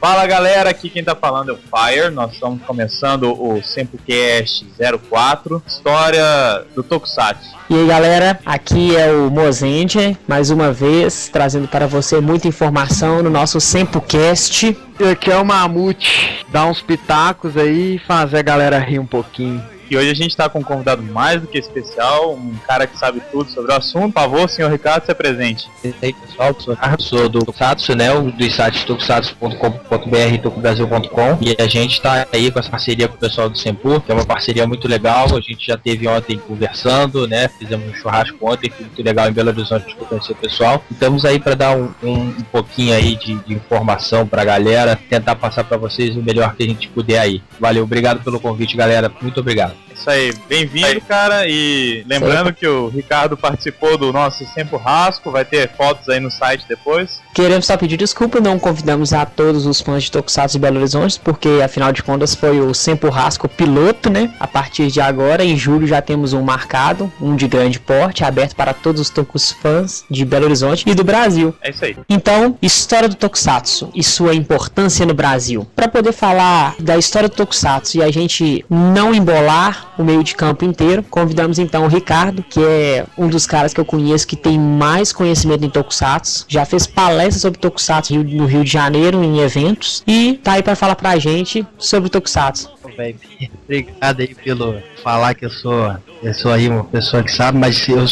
Fala galera, aqui quem tá falando é o Fire. Nós estamos começando o Sempocast 04, história do Tokusatsu. E aí galera, aqui é o Mozendia, mais uma vez trazendo para você muita informação no nosso Sempocast. E aqui é o Mamute, dá uns pitacos aí e fazer a galera rir um pouquinho. E hoje a gente está com um convidado mais do que especial, um cara que sabe tudo sobre o assunto. Por favor, senhor Ricardo, se apresente. E aí pessoal, sou do Tokusatsu, né, do site tokusatsu.com.br e tokubrasil.com, e a gente está aí com essa parceria com o pessoal do Senpu, que é uma parceria muito legal. A gente já teve ontem conversando, né, fizemos um churrasco ontem, que foi muito legal em Belo Horizonte para conhecer o pessoal. E estamos aí para dar um pouquinho aí de informação para a galera, tentar passar para vocês o melhor que a gente puder aí. Valeu, obrigado pelo convite, galera, muito obrigado. Isso aí, bem-vindo, cara, e lembrando que o Ricardo participou do nosso Sempurrasco, vai ter fotos aí no site depois. Queremos só pedir desculpa, não convidamos a todos os fãs de Tokusatsu de Belo Horizonte, porque afinal de contas foi o Sempurrasco piloto, né? A partir de agora, em julho, já temos um marcado, um de grande porte, aberto para todos os Tokus fãs de Belo Horizonte e do Brasil. É isso aí. Então, história do Tokusatsu e sua importância no Brasil. Para poder falar da história do Tokusatsu e a gente não embolar o meio de campo inteiro, convidamos então o Ricardo, que é um dos caras que eu conheço que tem mais conhecimento em Tokusatsu, já fez palestras sobre Tokusatsu no Rio de Janeiro em eventos e tá aí para falar pra gente sobre o Tokusatsu. Obrigado aí pelo falar que eu sou aí uma pessoa que sabe, mas eu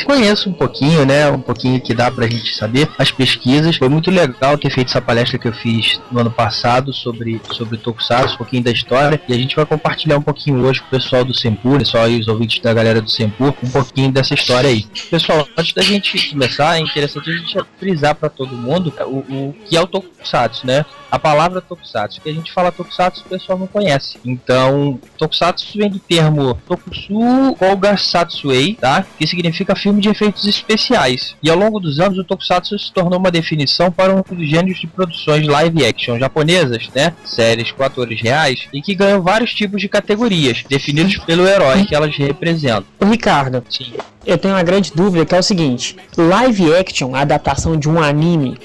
conheço um pouquinho, né, um pouquinho que dá pra gente saber as pesquisas. Foi muito legal ter feito essa palestra que eu fiz no ano passado sobre Tokusatsu, um pouquinho da história, e a gente vai compartilhar um pouquinho hoje com o pessoal do Senpu, pessoal aí, os ouvintes da galera do Senpu, um pouquinho dessa história aí. Pessoal, antes da gente começar, é interessante a gente frisar pra todo mundo o que é o Tokusatsu, né? A palavra Tokusatsu, que a gente fala Tokusatsu, o pessoal não conhece. Então, Tokusatsu vem do termo Tokusu Koga Satsuei, tá? Que significa filme de efeitos especiais. E ao longo dos anos, o Tokusatsu se tornou uma definição para um dos gêneros de produções live action japonesas, né? Séries com atores reais, e que ganham vários tipos de categorias, definidos pelo herói que elas representam. O Ricardo, sim, eu tenho uma grande dúvida que é o seguinte: live action, a adaptação de um anime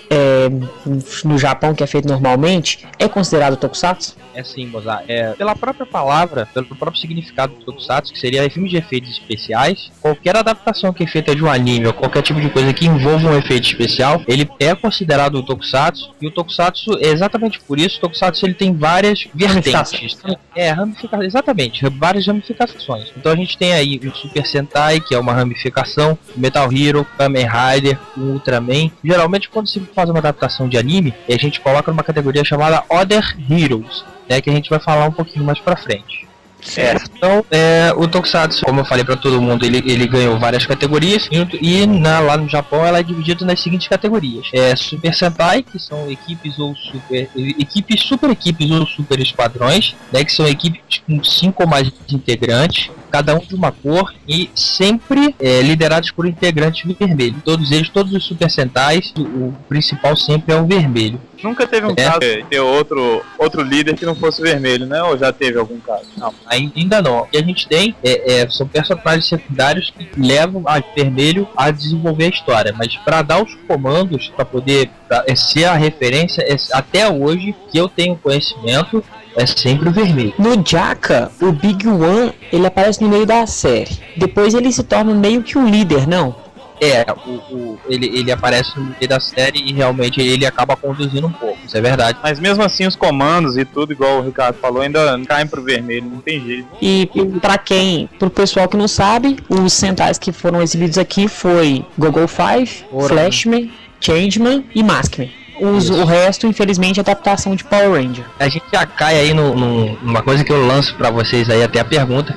no Japão que é feito normalmente, é considerado Tokusatsu? É sim, Mozart. Pela própria palavra, pelo próprio significado do Tokusatsu, que seria filme de efeitos especiais, qualquer adaptação que é feita de um anime ou qualquer tipo de coisa que envolva um efeito especial, ele é considerado um Tokusatsu. E o Tokusatsu, exatamente por isso, o Tokusatsu ele tem várias vertentes. Exatamente, várias ramificações. Então a gente tem aí o Super Sentai, que é uma ramificação, o Metal Hero, Kamen Rider, o Ultraman. Geralmente quando se faz uma adaptação de anime, a gente coloca numa categoria chamada Other Heroes, né, que a gente vai falar um pouquinho mais pra frente. Certo. Então, o Tokusatsu, como eu falei pra todo mundo, ele ganhou várias categorias e lá no Japão ela é dividida nas seguintes categorias: Super Sentai, que são equipes ou super equipes ou super esquadrões, né, que são equipes com 5 ou mais integrantes, cada um de uma cor e sempre liderados por integrantes vermelhos. Todos os Super Sentais, o principal sempre é o vermelho. Nunca teve um caso de ter outro líder que não fosse vermelho, né? Ou já teve algum caso? Não, ainda não. O que a gente tem são personagens secundários que levam a vermelho a desenvolver a história, mas para dar os comandos, para poder ser a referência, até hoje que eu tenho conhecimento, é sempre o vermelho. No Jaka, o Big One, ele aparece no meio da série. Depois ele se torna meio que um líder, não? Ele aparece no meio da série e realmente ele acaba conduzindo um pouco, isso é verdade. Mas mesmo assim os comandos e tudo, igual o Ricardo falou, ainda caem pro vermelho, não tem jeito. E pro pessoal que não sabe, os Sentais que foram exibidos aqui foi Gogol 5, Flashman, Changeman e Maskman. O resto, infelizmente, é adaptação de Power Ranger. A gente já cai aí numa coisa que eu lanço pra vocês aí, até a pergunta: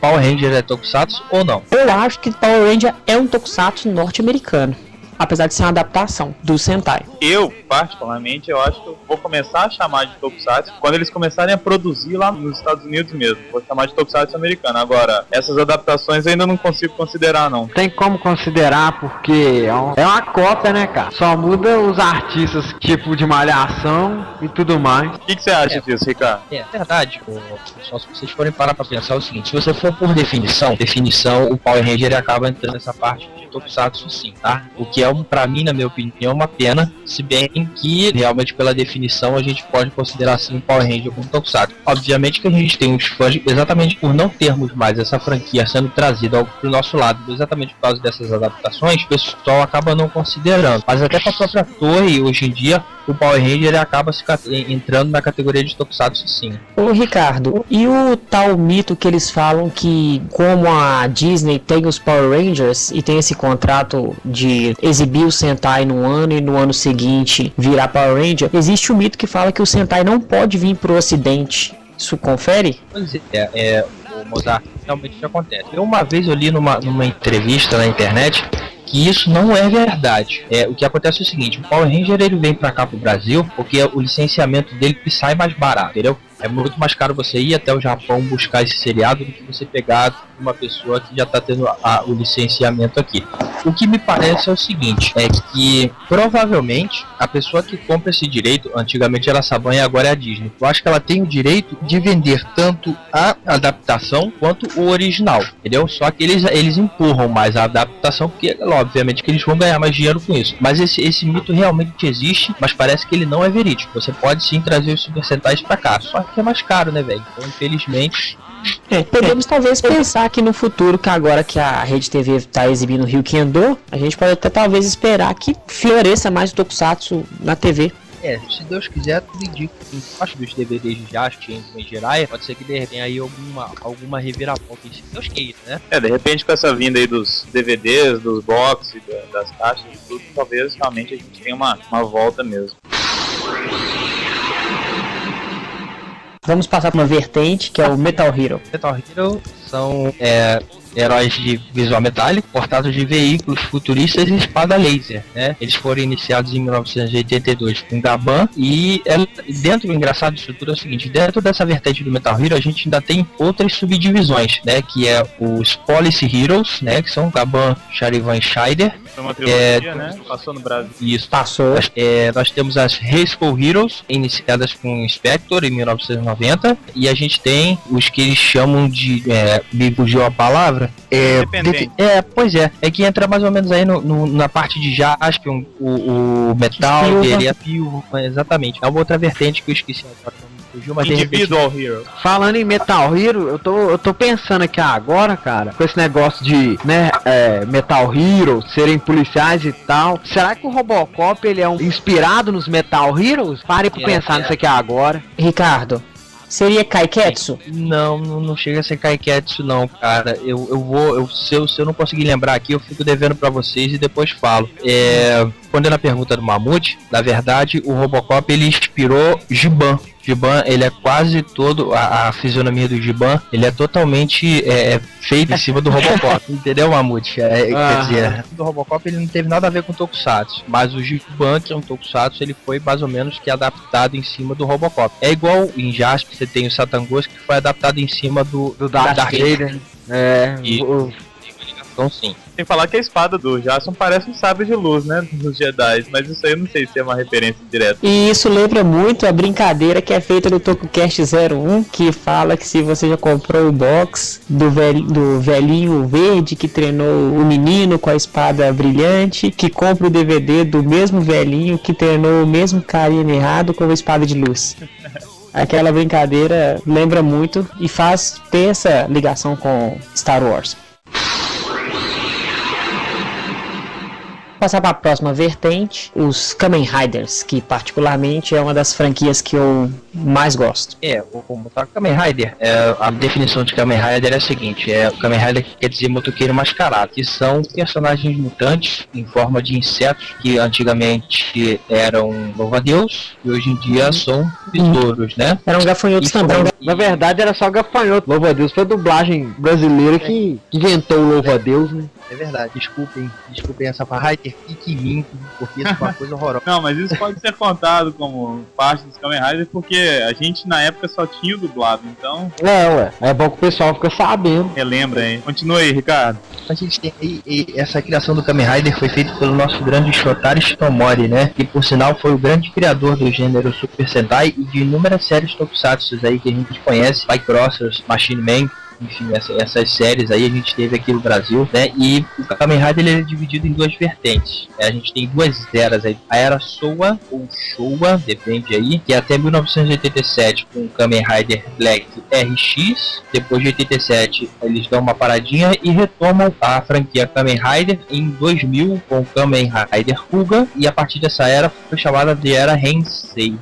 Power Ranger é Tokusatsu ou não? Eu acho que Power Ranger é um Tokusatsu norte-americano, apesar de ser uma adaptação do Sentai. Eu, particularmente, eu acho que eu vou começar a chamar de Tokusatsu quando eles começarem a produzir lá nos Estados Unidos mesmo. Vou chamar de Tokusatsu americano. Agora, essas adaptações eu ainda não consigo considerar, não. Tem como considerar porque é uma cópia, né, cara? Só muda os artistas, tipo de malhação e tudo mais. O que você acha disso, Ricardo? É verdade, pessoal, se vocês forem parar pra pensar, é o seguinte: se você for por definição, o Power Ranger acaba entrando nessa parte de Tokusatsu sim, tá? O que pra mim, na minha opinião, uma pena, se bem que realmente pela definição a gente pode considerar assim o Power Ranger como Tokusatsu. Obviamente que a gente tem os fãs, exatamente por não termos mais essa franquia sendo trazida pro nosso lado, exatamente por causa dessas adaptações, o pessoal acaba não considerando. Mas até pra própria Toei, hoje em dia, o Power Ranger ele acaba entrando na categoria de Tokusatsu, sim. Ô Ricardo, e o tal mito que eles falam que como a Disney tem os Power Rangers e tem esse contrato de exibir o Sentai num ano e no ano seguinte virar Power Ranger, existe o mito que fala que o Sentai não pode vir pro ocidente. Isso confere? Pois é, o Mozart, realmente isso acontece. Uma vez eu li numa entrevista na internet que isso não é verdade. O que acontece é o seguinte: o Power Ranger ele vem pra cá pro Brasil porque o licenciamento dele sai mais barato, entendeu? É muito mais caro você ir até o Japão buscar esse seriado do que você pegar uma pessoa que já está tendo o licenciamento aqui. O que me parece é o seguinte, é que provavelmente a pessoa que compra esse direito, antigamente era a Saban e agora é a Disney, eu acho que ela tem o direito de vender tanto a adaptação quanto o original, entendeu? Só que eles empurram mais a adaptação porque, obviamente, que eles vão ganhar mais dinheiro com isso. Mas esse mito realmente existe, mas parece que ele não é verídico. Você pode sim trazer os Super Sentais pra cá, só que é mais caro, né, velho? Então, infelizmente... Podemos talvez pensar que no futuro, que agora que a Rede TV está exibindo o Ryukendo, a gente pode até talvez esperar que floresça mais o Tokusatsu na TV. Se Deus quiser, tudo indica que embaixo dos DVDs de Jast em Jiraiya, pode ser que tenha aí alguma reviravolta, se Deus queira, né? De repente com essa vinda aí dos DVDs, dos boxes, das caixas e tudo, talvez realmente a gente tenha uma volta mesmo. Vamos passar para uma vertente, que é o Metal Hero. Metal Hero são heróis de visual metálico, portados de veículos futuristas e espada laser, né? Eles foram iniciados em 1982 com Gaban e dentro, o engraçado disso tudo é o seguinte: dentro dessa vertente do Metal Hero a gente ainda tem outras subdivisões, né? Que é os Police Heroes, né? Que são Gaban, Charivan e Scheider. Foi uma trilogia, né? Passou no Brasil. Isso. Passou. Nós temos as High School Heroes, iniciadas com Spector em 1990, e a gente tem os que eles chamam de... me fugiu a palavra. Pois é. É que entra mais ou menos aí na parte de Jaspion, o Metal, ele é Pio, exatamente. É uma outra vertente que eu esqueci agora. Mas Individual Hero. Falando em Metal Hero, eu tô pensando aqui agora, cara, com esse negócio de, né, Metal Hero, serem policiais e tal. Será que o Robocop, ele é inspirado nos Metal Heroes? Pare pra pensar nisso aqui agora. Ricardo, seria Kaiketsu? Não chega a ser Kaiketsu não, cara. Se eu não conseguir lembrar aqui, eu fico devendo pra vocês e depois falo. Respondendo a pergunta do Mamute, na verdade, o Robocop, ele inspirou Giban. Giban, ele é quase todo, a fisionomia do Giban, ele é totalmente feito em cima do Robocop, entendeu, Mamute? Quer dizer, o Robocop ele não teve nada a ver com o Tokusatsu, mas o Giban, que é um Tokusatsu, ele foi mais ou menos que adaptado em cima do Robocop. É igual em Jasper, você tem o Satan Ghost, que foi adaptado em cima do Darth Vader. Então sim. Sem falar que a espada do Jason parece um sabre de luz, né, dos Jedi, mas isso aí eu não sei se é uma referência direta. E isso lembra muito a brincadeira que é feita no TokuCast 01, que fala que se você já comprou o box do velhinho verde que treinou o menino com a espada brilhante, que compra o DVD do mesmo velhinho que treinou o mesmo carinha errado com a espada de luz. Aquela brincadeira lembra muito e faz ter essa ligação com Star Wars. Passar para a próxima vertente, os Kamen Riders, que particularmente é uma das franquias que eu mais gosto. O Kamen Rider, a definição de Kamen Rider é a seguinte: o Kamen Rider quer dizer motoqueiro mascarado, que são personagens mutantes em forma de insetos que antigamente eram louva-a-Deus e hoje em dia são besouros, né? Eram gafanhotos também. Na verdade era só gafanhoto. Louva-a-Deus foi a dublagem brasileira que inventou o louva-a-Deus, né? É verdade, desculpem essa Rider Pikmin, porque isso é uma coisa horrorosa. Não, mas isso pode ser contado como parte dos Kamen Riders, porque a gente na época só tinha o dublado, então... É bom que o pessoal fica sabendo. Relembra aí. Continua aí, Ricardo. A gente tem aí, essa criação do Kamen Rider foi feita pelo nosso grande Shotaro Shitomori, né? Que por sinal foi o grande criador do gênero Super Sentai e de inúmeras séries tokusatsu aí que a gente conhece, Bike Crossers, Machine Man, enfim, essas séries aí a gente teve aqui no Brasil, né? E o Kamen Rider ele é dividido em duas vertentes. A gente tem duas eras aí. A era Showa, ou Showa, depende aí, que é até 1987 com o Kamen Rider Black RX. Depois de 87 eles dão uma paradinha e retomam a franquia Kamen Rider em 2000 com o Kamen Rider Kuga. E a partir dessa era foi chamada de Era Heisei.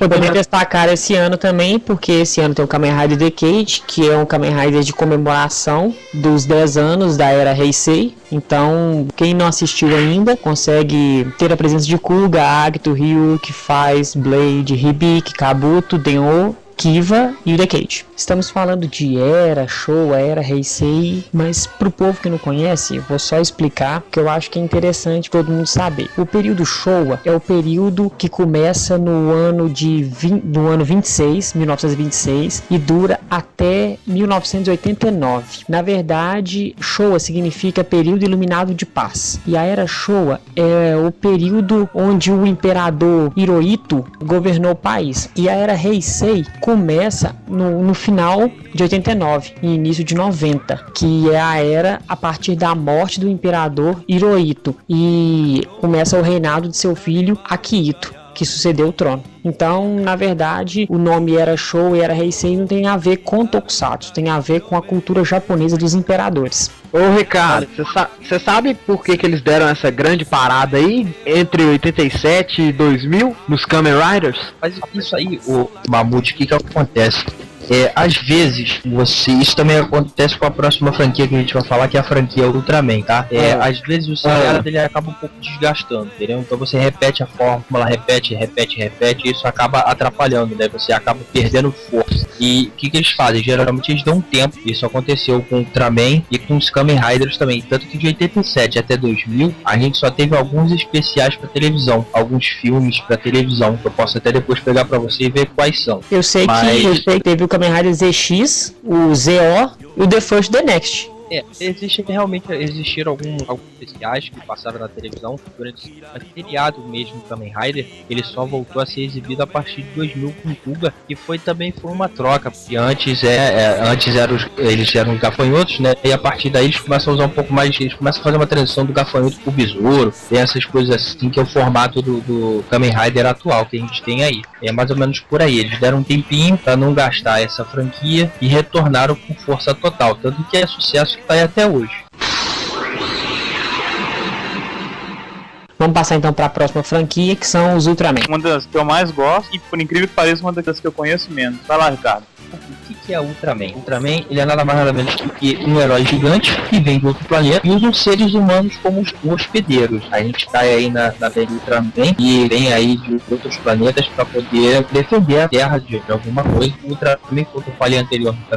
Poderia destacar esse ano também, porque esse ano tem o Kamen Rider Decade, que é um Kamen Rider de comemoração dos 10 anos da era Heisei. Então, quem não assistiu ainda, consegue ter a presença de Kuga, Agito, Ryuk, Faiz, Blade, Hibiki, Kabuto, Den-O, Kiva e o Decade. Estamos falando de Era, Showa, Era, Heisei, mas pro povo que não conhece, eu vou só explicar, porque eu acho que é interessante todo mundo saber. O período Showa é o período que começa no ano 26, 1926, e dura até 1989. Na verdade, Showa significa período iluminado de paz. E a Era Showa é o período onde o imperador Hirohito governou o país. E a Era Heisei começa no final de 89 e início de 90, que é a era a partir da morte do imperador Hirohito, e começa o reinado de seu filho Akihito, que sucedeu o trono. Então, na verdade, o nome Era Showa e Era Heisei não tem a ver com Tokusatsu, tem a ver com a cultura japonesa dos imperadores. Ô Ricardo, você sabe por que eles deram essa grande parada aí entre 87 e 2000 nos Kamen Riders? Mas isso aí, o Mamute, o que acontece? Às vezes, isso também acontece com a próxima franquia que a gente vai falar, que é a franquia Ultraman, tá? Às vezes o seriado dele acaba um pouco desgastando, entendeu? Então você repete a fórmula, repete, e isso acaba atrapalhando, né? Você acaba perdendo força. E o que eles fazem? Geralmente eles dão um tempo. Isso aconteceu com o Ultraman e com os Kamen Riders também. Tanto que de 87 até 2000, a gente só teve alguns especiais pra televisão, alguns filmes pra televisão, que eu posso até depois pegar pra você e ver quais são. Eu sei que teve o Kamen Rider ZX, o ZO e o The First The Next. Existiram alguns especiais que passaram na televisão durante o seriado mesmo do Kamen Rider. Ele só voltou a ser exibido a partir de 2000 com Kuga, e foi uma troca, porque antes eles eram os gafanhotos, né? E a partir daí eles começam a usar um pouco mais, eles começam a fazer uma transição do gafanhoto pro besouro, tem essas coisas assim, que é o formato do Kamen Rider atual que a gente tem aí. É mais ou menos por aí. Eles deram um tempinho para não gastar essa franquia e retornaram com força total, tanto que é sucesso que tá aí até hoje. Vamos passar então para a próxima franquia, que são os Ultraman. Uma das que eu mais gosto e, por incrível que pareça, uma das que eu conheço menos. Vai lá, Ricardo. O que é Ultraman? Ultraman, ele é nada mais nada menos que um herói gigante que vem de outro planeta e usa os seres humanos como hospedeiros. A gente cai aí na velha Ultraman e vem aí de outros planetas para poder defender a Terra de alguma coisa. O Ultraman, como eu falei anteriormente,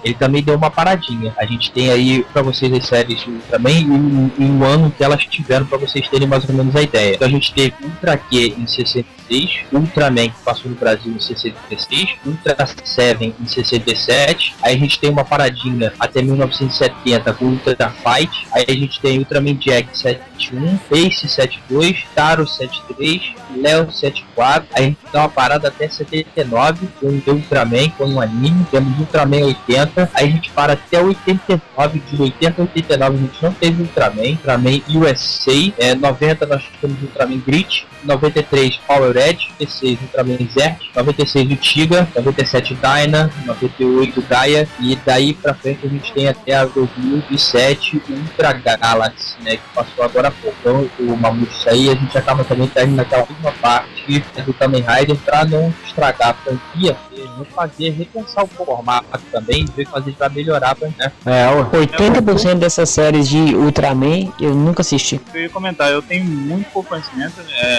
ele também deu uma paradinha. A gente tem aí para vocês as séries de Ultraman e o ano que elas tiveram, para vocês terem mais ou menos a ideia. Então a gente teve Ultra Q em 66, Ultraman que passou no Brasil em 66, Ultra Seven em 67, aí a gente tem uma paradinha até 1970 com Ultra Fight, aí a gente tem Ultraman Jack 71, Ace 72, Taro 73, Leo 74, aí a gente dá uma parada até 79 com o Ultraman, com um anime, temos Ultraman 80, aí a gente para até 89, de 80 a 89 a gente não teve Ultraman USA, 90 nós temos Ultraman Grit, 93 Power Red, 96 Ultraman Zert, 96 o Tiga, 97 Dyna, 98 Gaia, e daí pra frente a gente tem até a 2007 Ultra Galaxy, né, que passou agora há pouco. Então o Mamute, isso aí a gente acaba também caindo naquela última parte do Kamen Rider pra não estragar a franquia e não fazer, repensar o formato também, ver que fazer pra melhorar, né? 80% dessas séries de Ultraman eu nunca assisti. Eu ia comentar, eu tenho muito pouco conhecimento,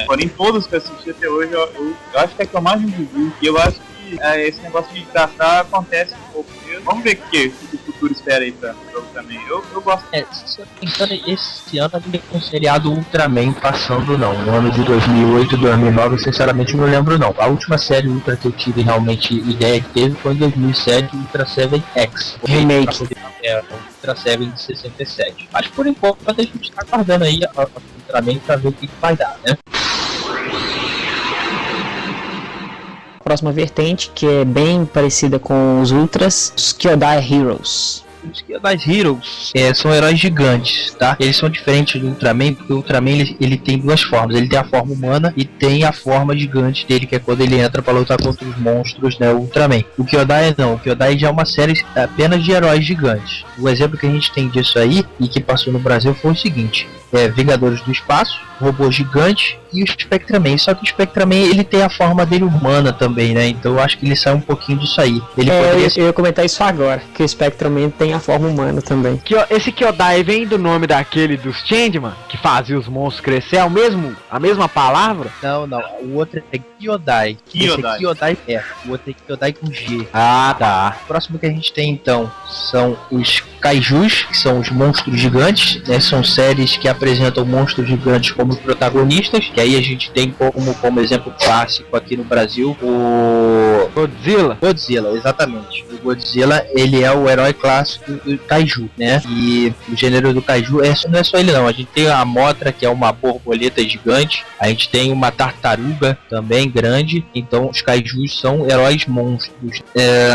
porém todos que eu assisti até hoje, eu acho que é que eu mais me vivi, e eu acho que esse negócio de gastar acontece um pouco mesmo. Vamos ver o que o futuro espera aí pra jogo também. Eu gosto. Se eu não me engano, esse ano não tem um seriado Ultraman passando, não. No ano de 2008, 2009, sinceramente não lembro, não. A última série Ultra que eu tive realmente ideia que teve foi em 2007, Ultra 7X. Remake. Ultra 7 de 67. Mas por enquanto a gente tá aguardando aí a Ultraman pra ver o que vai dar, né? próxima vertente, que é bem parecida com os Ultras, os Kyodai Heroes. Os Kyodai Heroes são heróis gigantes, tá? Eles são diferentes do Ultraman, porque o Ultraman ele tem duas formas. Ele tem a forma humana e tem a forma gigante dele, que é quando ele entra para lutar contra os monstros, né? O Ultraman. O Kyodai não. O Kyodai já é uma série apenas de heróis gigantes. O exemplo que a gente tem disso aí, e que passou no Brasil, foi o seguinte. Vingadores do Espaço, Robô Gigante e o Spectraman. Só que o Spectraman ele tem a forma dele humana também, né? Então eu acho que ele sai um pouquinho disso aí. Ele poderia... Eu ia comentar isso agora, que o Spectraman tem a forma humana também. Esse Kyodai vem do nome daquele dos Changeman, que fazia os monstros crescer, é a mesma palavra? Não. O outro é Kyodai. Esse é Kyodai o outro é Kyodai com G. Ah, tá. O próximo que a gente tem então são os Kaijus, que são os monstros gigantes, né? São séries que apresentam monstros gigantes como protagonistas, que aí a gente tem como exemplo clássico aqui no Brasil o Godzilla, exatamente. O Godzilla, ele é o herói clássico do Kaiju, né? E o gênero do Kaiju não é só ele não, a gente tem a Mothra, que é uma borboleta gigante, a gente tem uma tartaruga também grande, então os Kaijus são heróis monstros.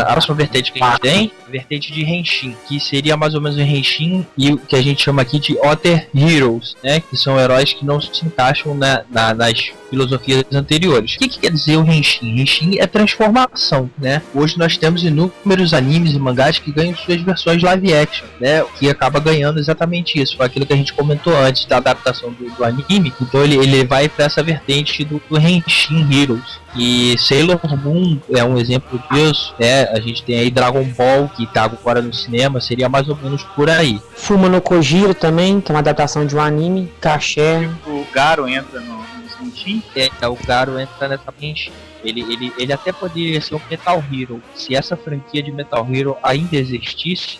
A próxima vertente que a gente tem, vertente de Henshin, que seria mais ou menos o Henshin e o que a gente chama aqui de Other Heroes, né? Que são heróis que não se encaixam nas filosofias anteriores. O que quer dizer o Henshin? Henshin é transformação, né? Hoje nós temos inúmeros animes e mangás que ganham suas versões live action, né? Que acaba ganhando exatamente isso, foi aquilo que a gente comentou antes da adaptação do anime. Então ele vai para essa vertente do Henshin Heroes. E Sailor Moon é um exemplo disso, né? A gente tem aí Dragon Ball, que tá agora no cinema, seria mais ou menos por aí. Fuma no Kojiro também, que é uma adaptação de um anime, Caché. O Garo entra no Henshin. O Garo entra nessa Henshin. Ele até poderia ser um Metal Hero. Se essa franquia de Metal Hero ainda existisse,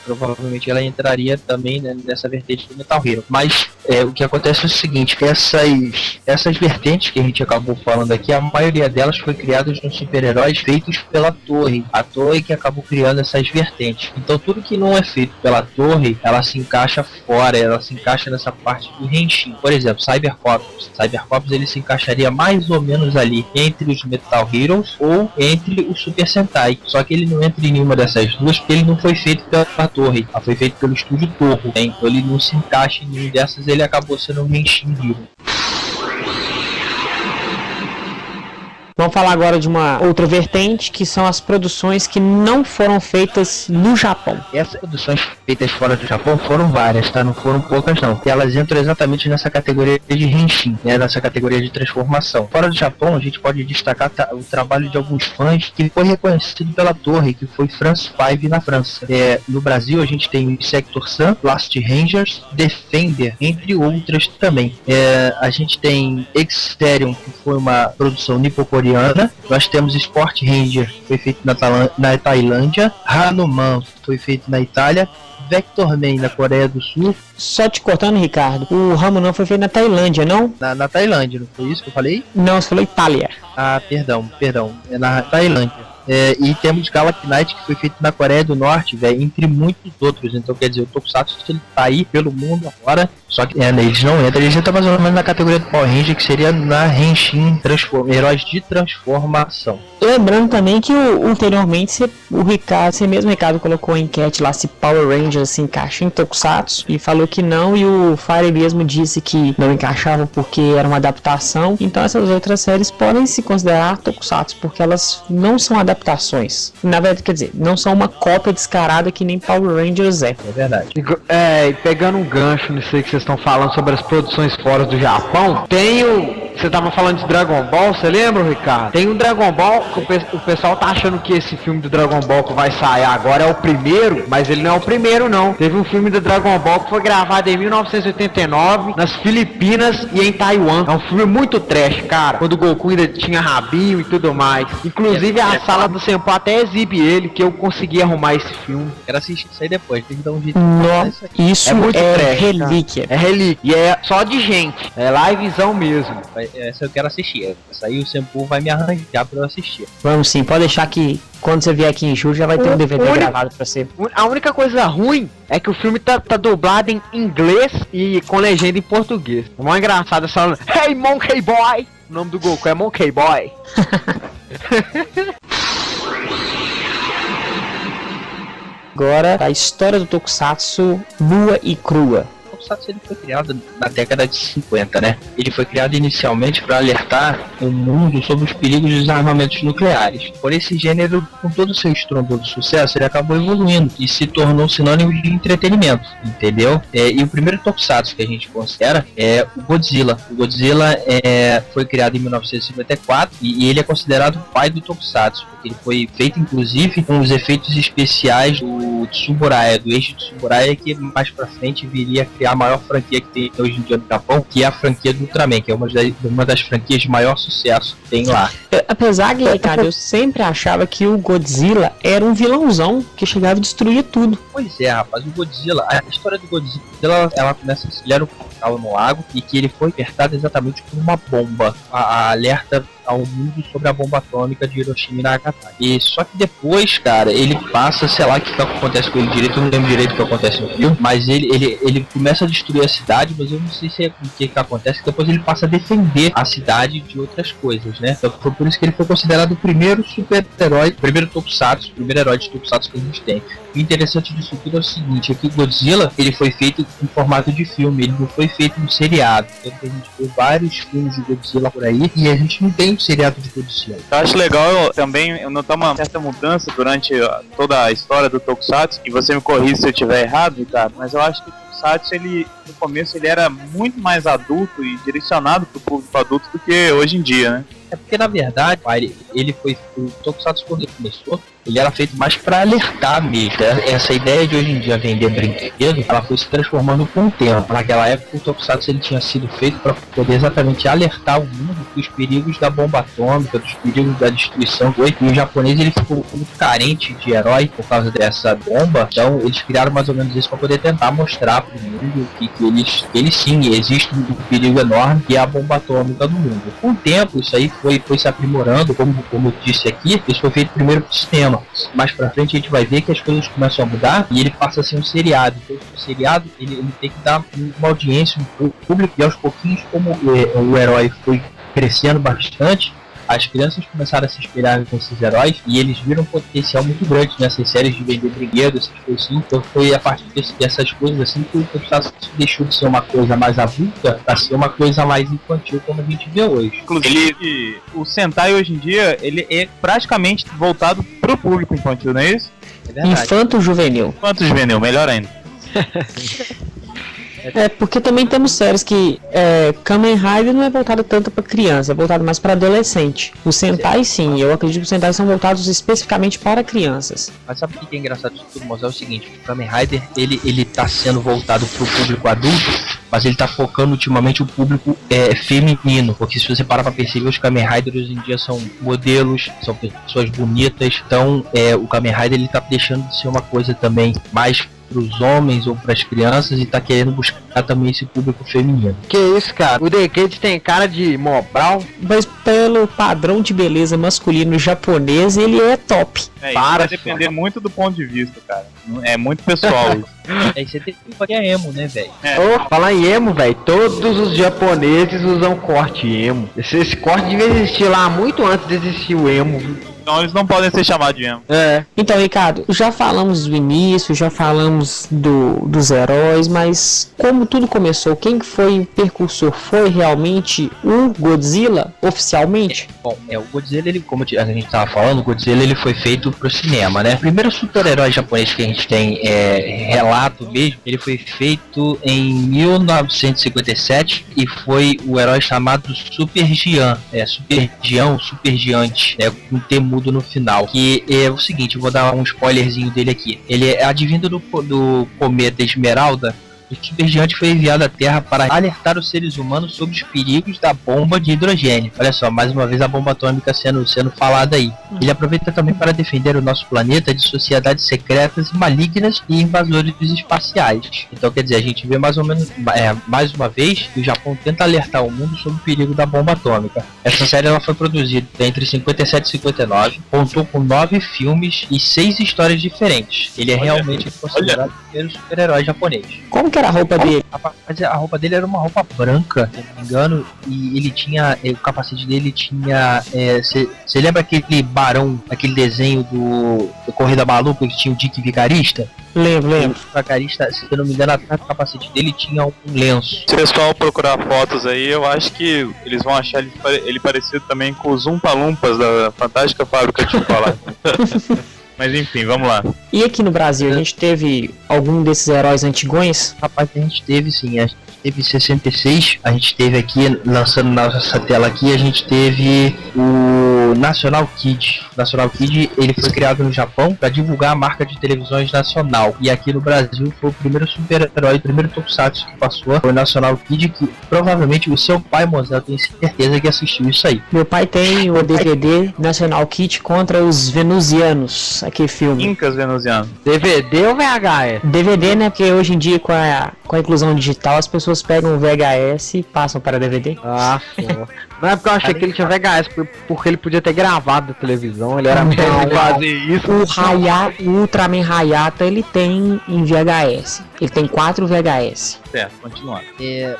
provavelmente ela entraria também, né, nessa vertente do Metal Hero. Mas o que acontece é o seguinte, que essas vertentes que a gente acabou falando aqui, a maioria delas foi criada nos super-heróis feitos pela Torre. A Torre que acabou criando essas vertentes. Então tudo que não é feito pela Torre, ela se encaixa fora, ela se encaixa nessa parte do Henshin. Por exemplo, Cybercops. Cybercops ele se encaixaria mais ou menos ali entre os Metal Heroes ou entre o Super Sentai. Só que ele não entra em nenhuma dessas duas porque ele não foi feito pela Torre. Ela foi feito pelo estúdio Toho. Né? Então ele não se encaixa em nenhuma dessas, ele acabou sendo um Henshin Hero. Vamos falar agora de uma outra vertente, que são as produções que não foram feitas no Japão. Essas produções feitas fora do Japão foram várias, tá? Não foram poucas não. E elas entram exatamente nessa categoria de Henshin, né? Nessa categoria de transformação. Fora do Japão, a gente pode destacar o trabalho de alguns fãs que foi reconhecido pela Torre, que foi France 5 na França. No Brasil, a gente tem Sector Sun, Last Rangers, Defender, entre outras também. A gente tem Exterion, que foi uma produção nipo-coreana. Nós temos Sport Ranger, que foi feito na Tailândia. Hanuman foi feito na Itália. Vectorman na Coreia do Sul. Só te cortando, Ricardo, o Hanuman foi feito na Tailândia, não? Na Tailândia, não foi isso que eu falei? Não, você falou Itália. Ah, perdão, é na Tailândia. E temos Galactic Knight, que foi feito na Coreia do Norte, velho, entre muitos outros. Então, quer dizer, o Tokusatsu ele tá aí pelo mundo agora, só que eles não entram, eles entram mais ou menos na categoria do Power Ranger, que seria na Henshin, heróis de transformação. Lembrando também que anteriormente esse mesmo Ricardo colocou a enquete lá se Power Rangers se encaixa em Tokusatsu e falou que não, e o Fire mesmo disse que não encaixava porque era uma adaptação. Então essas outras séries podem se considerar Tokusatsu porque elas não são adaptações. Na verdade, quer dizer, não são uma cópia descarada que nem Power Rangers é. É verdade. Pegando um gancho nisso aí que vocês estão falando sobre as produções fora do Japão, você tava falando de Dragon Ball, você lembra, Ricardo? Tem um Dragon Ball, o pessoal tá achando que esse filme do Dragon Ball que vai sair agora é o primeiro, mas ele não é o primeiro não. Teve um filme do Dragon Ball que foi gravado em 1989 nas Filipinas e em Taiwan. É um filme muito trash, cara, quando o Goku ainda tinha rabinho e tudo mais. Inclusive a sala do Senpu até exibe ele, que eu consegui arrumar esse filme. Quero assistir isso aí depois, tem que dar um jeito. Isso é muito trash, relíquia. É relíquia, e é só de gente, é livezão mesmo. Essa eu quero assistir. Essa aí o Senpu vai me arranjar pra eu assistir. Vamos sim, pode deixar que quando você vier aqui em julho já vai ter um DVD gravado pra você. A única coisa ruim é que o filme tá dublado em inglês e com legenda em português. É mó engraçado essa falando, Hey Monkey Boy! O nome do Goku é Monkey Boy. Agora, a história do Tokusatsu nua e crua. O Tokusatsu ele foi criado na década de 50, né? Ele foi criado inicialmente para alertar o mundo sobre os perigos dos armamentos nucleares. Por esse gênero, com todo o seu estrondoso sucesso, ele acabou evoluindo e se tornou sinônimo de entretenimento, entendeu? E o primeiro Tokusatsu que a gente considera é o Godzilla. O Godzilla foi criado em 1954 e ele é considerado o pai do Tokusatsu, porque ele foi feito inclusive com os efeitos especiais do Tsuburaya, do eixo Tsuburaya, que mais pra frente viria a criar a maior franquia que tem hoje em dia no Japão, que é a franquia do Ultraman, que é uma das franquias de maior sucesso que tem lá. Apesar que, cara, eu sempre achava que o Godzilla era um vilãozão que chegava e destruía tudo. Pois é, rapaz, o Godzilla, a história do Godzilla, ela começa assim, ele era um cavalo no lago e que ele foi apertado exatamente por uma bomba, a alerta ao mundo sobre a bomba atômica de Hiroshima e Nagasaki. E só que depois, cara, ele passa, sei lá o que acontece com ele direito, eu não lembro direito o que acontece no filme, mas ele começa a destruir a cidade, mas eu não sei se é o que acontece, que depois ele passa a defender a cidade de outras coisas, né? Então foi por isso que ele foi considerado o primeiro super-herói, o primeiro Tokusatsu, o primeiro herói de Tokusatsu que a gente tem. O interessante disso tudo é o seguinte, é que o Godzilla, ele foi feito em formato de filme, ele não foi feito em seriado. Então a gente vê vários filmes de Godzilla por aí e a gente não tem um seriado de Godzilla. Eu acho legal também notar uma certa mudança durante toda a história do Tokusatsu, e você me corrija se eu estiver errado, Ricardo, mas eu acho que o Tokusatsu, no começo, ele era muito mais adulto e direcionado para o público adulto do que hoje em dia, né? É porque, na verdade, o Tokusatsu, quando ele começou, ele era feito mais para alertar mesmo. Essa ideia de hoje em dia vender brinquedo, ela foi se transformando com o tempo. Naquela época, o Tokusatsu ele tinha sido feito para poder exatamente alertar o mundo dos perigos da bomba atômica, dos perigos da destruição. E o japonês ele ficou muito carente de herói por causa dessa bomba, então eles criaram mais ou menos isso para poder tentar mostrar para o mundo que eles sim, existe um perigo enorme, que é a bomba atômica do mundo. Com o tempo, isso aí foi se aprimorando, como eu disse aqui, isso foi feito primeiro pro cinema. Mais pra frente a gente vai ver que as coisas começam a mudar e ele passa a ser um seriado. Então o seriado ele tem que dar uma audiência pro público, e aos pouquinhos, como o herói foi crescendo bastante, as crianças começaram a se espelhar com esses heróis e eles viram um potencial muito grande nessas séries de vender brinquedos, essas coisas assim. Então foi a partir dessas coisas assim que o Tokusatsu deixou de ser uma coisa mais adulta para ser uma coisa mais infantil, como a gente vê hoje. Inclusive, o Sentai hoje em dia, ele é praticamente voltado pro público infantil, não é isso? É verdade. Infanto-juvenil. Infanto-juvenil, melhor ainda. Porque também temos séries que Kamen Rider não é voltado tanto para criança, é voltado mais para adolescente. Os Sentai sim, eu acredito que os Sentai são voltados especificamente para crianças. Mas sabe o que é engraçado disso tudo, Moço? É o seguinte, o Kamen Rider, ele tá sendo voltado pro público adulto, mas ele tá focando ultimamente o público feminino, porque se você parar pra perceber, os Kamen Riders hoje em dia são modelos, são pessoas bonitas, então o Kamen Rider ele tá deixando de ser uma coisa também mais pros homens ou pras crianças e tá querendo buscar também esse público feminino. Que isso, cara? O Decade tem cara de Mobral. Mas pelo padrão de beleza masculino japonês, ele é top. Isso vai depender muito do ponto de vista, cara. É muito pessoal isso. Aí você tem que fazer emo, né, velho? Falar em emo, velho, todos os japoneses usam corte emo. Esse corte devia existir lá muito antes de existir o emo, viu? Então eles não podem ser chamados de emo. Então, Ricardo, já falamos do início, já falamos dos heróis, mas como tudo começou, quem foi o precursor? Foi realmente o Godzilla, oficialmente? Bom, o Godzilla, ele, como a gente tava falando, o Godzilla ele foi feito pro cinema, né? O primeiro super-herói japonês que a gente tem relato mesmo, ele foi feito em 1957 e foi o herói chamado Super Giant, Super Giante, com termo no final, que é o seguinte, eu vou dar um spoilerzinho dele aqui. Ele é advindo do cometa Esmeralda. O Super Gigante foi enviado à Terra para alertar os seres humanos sobre os perigos da bomba de hidrogênio. Olha só, mais uma vez a bomba atômica sendo falada aí. Ele aproveita também para defender o nosso planeta de sociedades secretas, malignas e invasores espaciais. Então, quer dizer, a gente vê mais ou menos, mais uma vez, que o Japão tenta alertar o mundo sobre o perigo da bomba atômica. Essa série ela foi produzida entre 57 e 59, contou com 9 filmes e 6 histórias diferentes. Ele é realmente considerado o primeiro super-herói japonês. Como que era a roupa dele? Mas a roupa dele era uma roupa branca, se não me engano, e ele tinha, o capacete dele tinha, você lembra aquele barão, aquele desenho do Corrida Maluca que tinha o Dick Vigarista? Lembro. O Vigarista, se eu não me engano, atrás do capacete dele tinha um lenço. Se o pessoal procurar fotos aí, eu acho que eles vão achar ele parecido também com os Umpa-Lumpas da Fantástica Fábrica de Chocolate. Mas enfim, vamos lá. E aqui no Brasil, a gente teve algum desses heróis antigões? Rapaz, a gente teve sim, a gente teve 66, a gente teve aqui, lançando na nossa tela aqui, a gente teve o National Kid. O National Kid, ele foi criado no Japão para divulgar a marca de televisões nacional. E aqui no Brasil foi o primeiro super-herói, o primeiro tokusatsu que passou, foi o National Kid, que provavelmente o seu pai, Mozart, tem certeza que assistiu isso aí. Meu pai tem o DVD National Kid contra os Venusianos, aquele filme. Incas venusianos. DVD ou VHS? DVD, né? Porque hoje em dia, com a inclusão digital, as pessoas pegam o VHS e passam para DVD. Ah, só. Não é porque eu achei que ele tinha VHS, porque ele podia ter gravado da televisão, ele era Não, mesmo de não. fazer isso. O Ultraman Hayata, ele tem em VHS. Ele tem 4 VHS. Certo, continuando.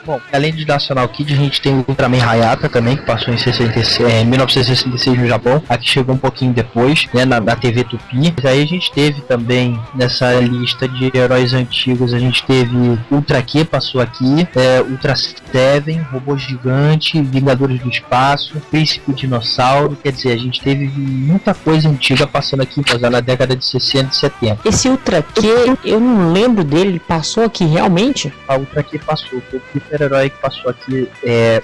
Bom, além de National Kid, a gente tem o Ultraman Hayata também, que passou em 1966 no Japão. Aqui chegou um pouquinho depois, né, na TV Tupi. Mas aí a gente teve também, nessa lista de heróis antigos, a gente teve Ultra Q, passou aqui, Ultra Seven, Robô Gigante, Vingadores do Espaço, Príncipe Dinossauro. Quer dizer, a gente teve muita coisa antiga passando aqui, na década de 60 e 70. Esse Ultra Q, eu não lembro dele, ele passou aqui realmente? A Ultra Q passou, foi o super-herói que passou aqui.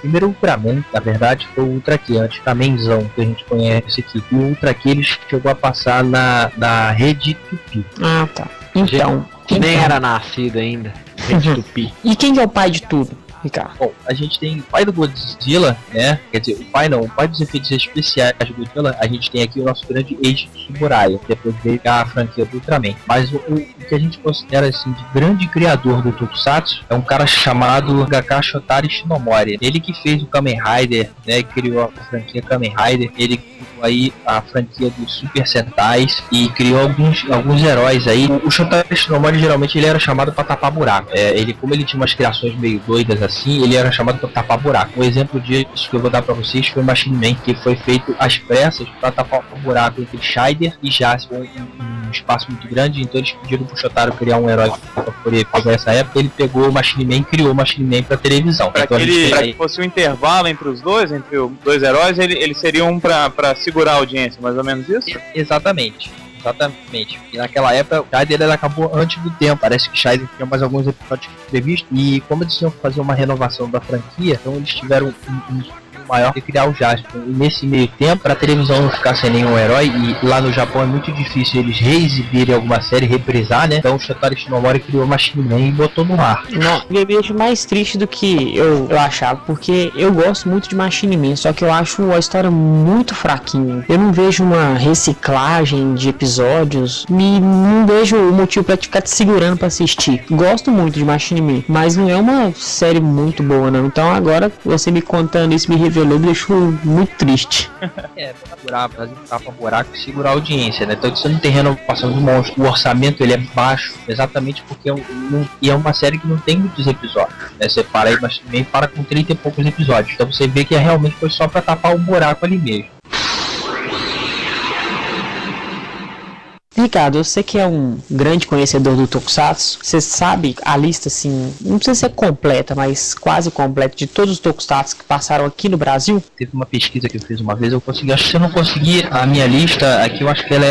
Primeiro o Ultraman, na verdade, foi o Ultra Q, antes da Menzão, que a gente conhece aqui. E o Ultra Q ele chegou a passar na rede Tupi. Ah, tá. Então, Nem era nascido ainda. Rede Tupi. e quem que é o pai de tudo, Ricardo? Bom, a gente tem o pai do Godzilla, né? Quer dizer, o pai dos efeitos especiais do Godzilla, a gente tem aqui o nosso grande Eiji Tsuburaya, depois veio a franquia do Ultraman. Mas o que a gente considera, assim, de grande criador do Tokusatsu é um cara chamado Gaka Shotari Shinomori. Ele que fez o Kamen Rider, né? Criou a franquia Kamen Rider, ele criou aí a franquia dos Super Sentais e criou alguns heróis aí. O Shotari Shinomori, geralmente, ele era chamado pra tapar buraco. Como ele tinha umas criações meio doidas assim, ele era chamado para tapar buraco. Um exemplo disso que eu vou dar para vocês foi o Machine Man, que foi feito às pressas para tapar um buraco entre Scheider e Jasper, um espaço muito grande. Então eles pediram pro Shotaro criar um herói para poder pegar essa época. Ele pegou o Machine Man e criou o Machine Man para televisão. Para então, que fosse um intervalo entre os dois heróis, eles seriam para segurar a audiência, mais ou menos isso? Exatamente. E naquela época o Scheider ele acabou antes do tempo. Parece que Scheider tinha mais alguns episódios previstos. E como eles iam fazer uma renovação da franquia, então eles tiveram um maior de criar o Jasper. E nesse meio tempo, para a televisão não ficar sem nenhum herói, e lá no Japão é muito difícil eles reexibirem alguma série, reprisar, né? Então o Shotari Shinomori criou Machine Man e botou no ar. Não, eu vejo mais triste do que eu achava, porque eu gosto muito de Machine Man, só que eu acho a história muito fraquinha. Eu não vejo uma reciclagem de episódios, não vejo o motivo pra ficar te segurando pra assistir. Gosto muito de Machine Man, mas não é uma série muito boa, não. Então agora, você me contando isso me revelou, me deixou muito triste. Pra tapar buraco e segurar a audiência, né? Então você não tem renovação de monstro. O orçamento ele é baixo, exatamente porque é uma série que não tem muitos episódios, né? Você para aí, mas também para com 30 e poucos episódios. Então você vê que realmente foi só pra tapar um buraco ali mesmo. Ricardo, você que é um grande conhecedor do Tokusatsu, você sabe a lista, assim, não precisa ser completa, mas quase completa, de todos os Tokusatsu que passaram aqui no Brasil? Teve uma pesquisa que eu fiz uma vez, acho que se eu não conseguir a minha lista aqui, eu acho que ela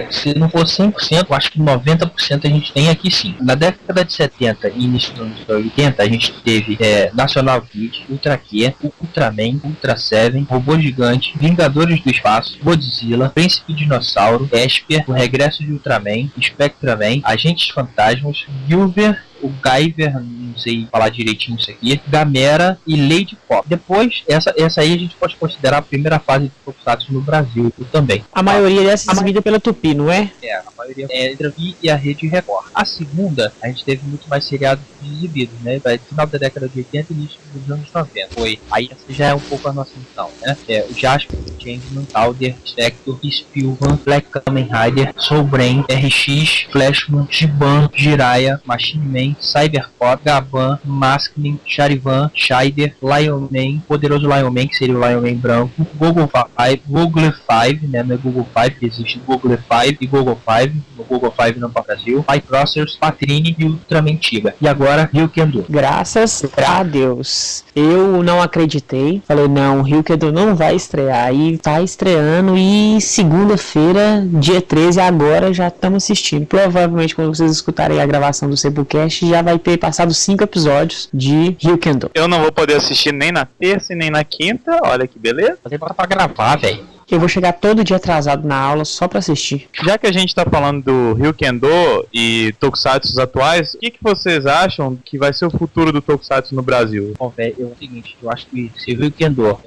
se não for 100%, eu acho que 90% a gente tem aqui sim. Na década de 70 e início dos anos 80, a gente teve National Kid, Ultra Q, Ultraman, Ultra Seven, Robô Gigante, Vingadores do Espaço, Godzilla, Príncipe Dinossauro, Esper, O Regresso de Ultraman, Spectraman, Agentes Fantasmas, Gilver, o Guyver não sei falar direitinho isso aqui, Gamera e Lady Pop. Depois, essa aí a gente pode considerar a primeira fase de Tokusatsu no Brasil também. A maioria dessa é exibida pela Tupi, não é? A maioria é entre a Tupi e a Rede Record. A segunda, a gente teve muito mais seriados exibidos, né? Vai final da década de 80 e início dos anos 90. Aí essa já é um pouco a nossa missão, né? O Jasper, Changeman, Alder, Spectre, Spilvan, Black Kamen Rider, Soul Brain, RX, Flashman, Giban, Jiraiya, Machine Man, Cybercop, Gaban, Maskman, Charivan, Shider, Lion Man, Poderoso Lion Man, que seria o Lion Man branco, Google 5, né? Não é Google 5, que existe Google 5 e Google 5, o Google 5 não para o Brasil, Pycrossers, Patrine e Ultraman Tiga. E agora, Ryukendo. Graças a Deus. Eu não acreditei. Falei, não, o Ryukendo não vai estrear. E tá estreando. E segunda-feira, dia 13, agora já estamos assistindo. Provavelmente, quando vocês escutarem a gravação do Cebucast, já vai ter passado 5 episódios de Ryukendo. Eu não vou poder assistir nem na terça e nem na quinta. Olha que beleza. Fazer pra gravar, velho. Eu vou chegar todo dia atrasado na aula só pra assistir. Já que a gente tá falando do Ryukendo e Tokusatsu atuais, o que vocês acham que vai ser o futuro do Tokusatsu no Brasil? Bom, velho, é o seguinte, eu acho que se o Ryukendo,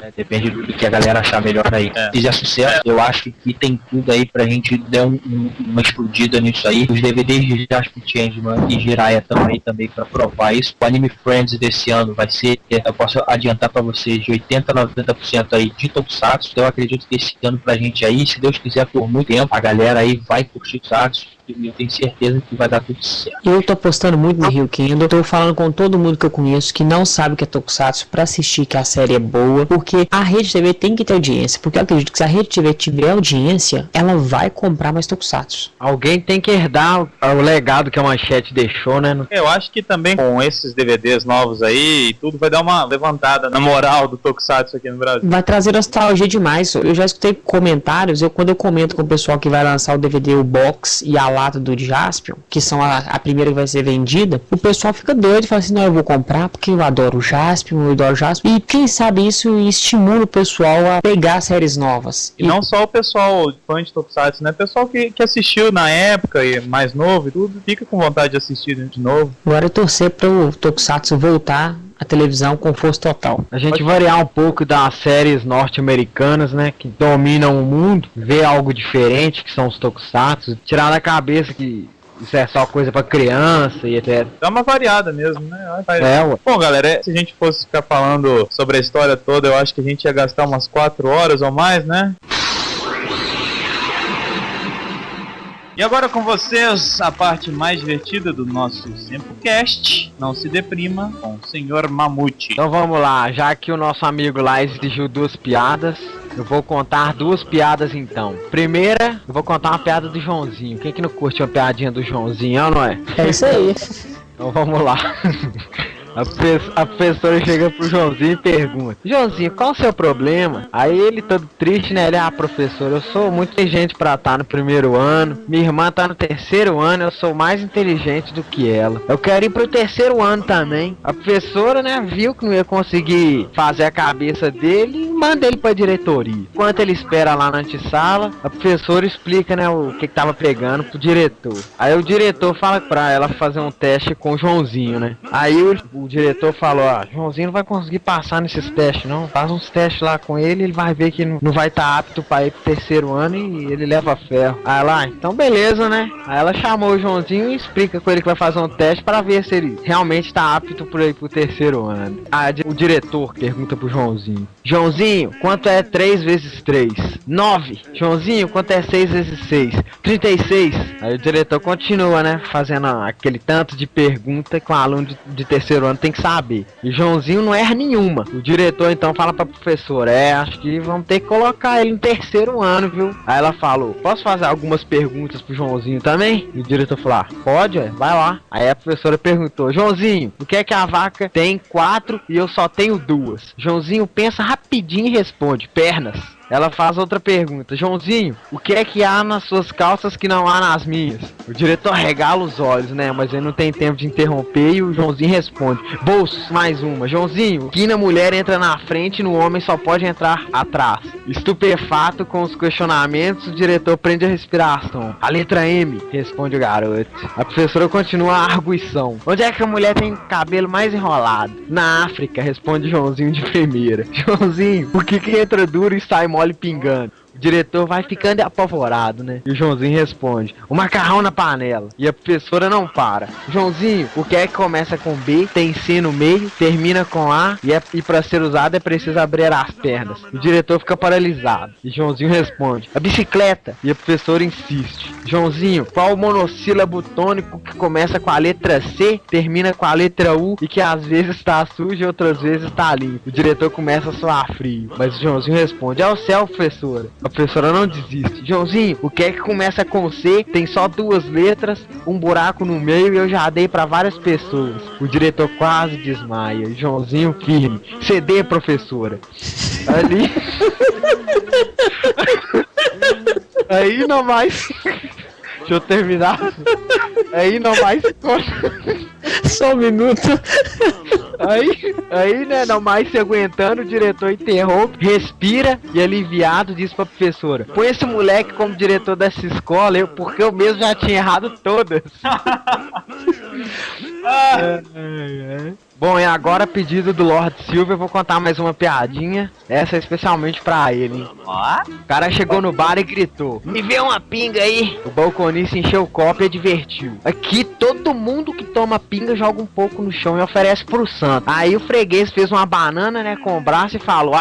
né, depende do que a galera achar melhor aí, fizer sucesso, eu acho que tem tudo aí pra gente dar uma explodida nisso aí. Os DVDs de Jasper Changeman e Jiraiya estão aí também pra provar isso. O Anime Friends desse ano vai ser, eu posso adiantar pra vocês, de 80 a 90% aí de Tokusatsu. Então eu acredito que esse ano pra gente aí, se Deus quiser, por muito tempo, a galera aí vai curtir Tokusatsu. E eu tenho certeza que vai dar tudo certo. Eu tô apostando muito no Ryukendo. Tô falando com todo mundo que eu conheço que não sabe o que é Tokusatsu pra assistir que a série é boa. Porque a Rede TV tem que ter audiência. Porque eu acredito que se a Rede TV tiver audiência, ela vai comprar mais Tokusatsu. Alguém tem que herdar o legado que a Manchete deixou, né? Eu acho que também com esses DVDs novos aí, tudo vai dar uma levantada na moral do Tokusatsu aqui no Brasil. Vai trazer nostalgia demais. Eu já escutei comentários. Quando eu comento com o pessoal que vai lançar o DVD, o box e a lata do Jaspion, que são a primeira que vai ser vendida, o pessoal fica doido e fala assim, não, eu vou comprar porque eu adoro o Jaspion, eu adoro o Jaspion. E quem sabe isso estimula o pessoal a pegar séries novas. E não só o pessoal fã de Tokusatsu, né? O pessoal que assistiu na época e mais novo e tudo, fica com vontade de assistir de novo. Agora eu torcer pro Tokusatsu voltar a televisão com força total. A gente variar um pouco das séries norte-americanas, né, que dominam o mundo, ver algo diferente, que são os Tokusatsu, tirar da cabeça que isso é só coisa pra criança e etc. Dá uma variada mesmo, né? Ué. Bom, galera, se a gente fosse ficar falando sobre a história toda, eu acho que a gente ia gastar umas 4 horas ou mais, né? E agora com vocês, a parte mais divertida do nosso Sempocast. Não se deprima, com o Senhor Mamute. Então vamos lá, já que o nosso amigo lá exigiu 2 piadas, eu vou contar 2 piadas então. Primeira, eu vou contar uma piada do Joãozinho. Quem que não curte uma piadinha do Joãozinho, não é? É isso aí. Então vamos lá. A professora chega pro Joãozinho e pergunta: Joãozinho, qual o seu problema? Aí ele todo triste, né? Ele, professor, eu sou muito inteligente pra estar no primeiro ano. Minha irmã tá no terceiro ano, eu sou mais inteligente do que ela. Eu quero ir pro terceiro ano também. A professora, né, viu que não ia conseguir fazer a cabeça dele e manda ele pra diretoria. Enquanto ele espera lá na antessala, a professora explica, né, o que tava pegando pro diretor. Aí o diretor fala pra ela fazer um teste com o Joãozinho, né? Aí o diretor falou, Joãozinho não vai conseguir passar nesses testes não, faz uns testes lá com ele vai ver que não vai estar apto pra ir pro terceiro ano e ele leva ferro. Aí ela, então beleza, né? Aí ela chamou o Joãozinho e explica com ele que vai fazer um teste para ver se ele realmente tá apto pra ir pro terceiro ano. Aí o diretor pergunta pro Joãozinho, Joãozinho, quanto é 3 vezes 3? 9. Joãozinho, quanto é 6 vezes 6? 36. Aí o diretor continua, né, fazendo aquele tanto de pergunta que um aluno de terceiro ano tem que saber. E Joãozinho não erra nenhuma. O diretor então fala pra professora, acho que vamos ter que colocar ele no terceiro ano, viu? Aí ela falou, posso fazer algumas perguntas pro Joãozinho também? E o diretor falou, pode, vai lá. Aí a professora perguntou, Joãozinho, o que é que a vaca tem 4 e eu só tenho 2? Joãozinho pensa rapidinho e responde, pernas. Ela faz outra pergunta, Joãozinho, o que é que há nas suas calças que não há nas minhas? O diretor regala os olhos, né? Mas ele não tem tempo de interromper e o Joãozinho responde: bolsos, mais uma. Joãozinho, que na mulher entra na frente e no homem só pode entrar atrás. Estupefato com os questionamentos, o diretor prende a respiração. A letra M, responde o garoto. A professora continua a arguição. Onde é que a mulher tem cabelo mais enrolado? Na África, responde Joãozinho de primeira. Joãozinho, por que entra duro e sai mole pingando? O diretor vai ficando apavorado, né? E o Joãozinho responde: o macarrão na panela. E a professora não para. Joãozinho, o que é que começa com B, tem C no meio, termina com A e para ser usado é preciso abrir as pernas. O diretor fica paralisado. E Joãozinho responde: a bicicleta. E a professora insiste: Joãozinho, qual o monossílabo tônico que começa com a letra C, termina com a letra U e que às vezes está sujo e outras vezes está limpo? O diretor começa a suar frio. Mas o Joãozinho responde: é o céu, professora. A professora não desiste. Joãozinho, o que é que começa com C, tem só 2 letras, um buraco no meio e eu já dei pra várias pessoas. O diretor quase desmaia. Joãozinho firme: CD, professora. Ali. Aí não mais. Deixa eu terminar. Aí não mais. Só um minuto. Aí, né, não mais se aguentando, o diretor interrompe, respira e aliviado diz pra professora: põe esse moleque como diretor dessa escola, porque eu mesmo já tinha errado todas. Bom, e agora, a pedido do Lord Silver, eu vou contar mais uma piadinha. Essa é especialmente pra ele, hein? O cara chegou no bar e gritou: me vê uma pinga aí. O balconista encheu o copo e advertiu: aqui todo mundo que toma pinga joga um pouco no chão e oferece pro santo. Aí o freguês fez uma banana, né, com o braço e falou: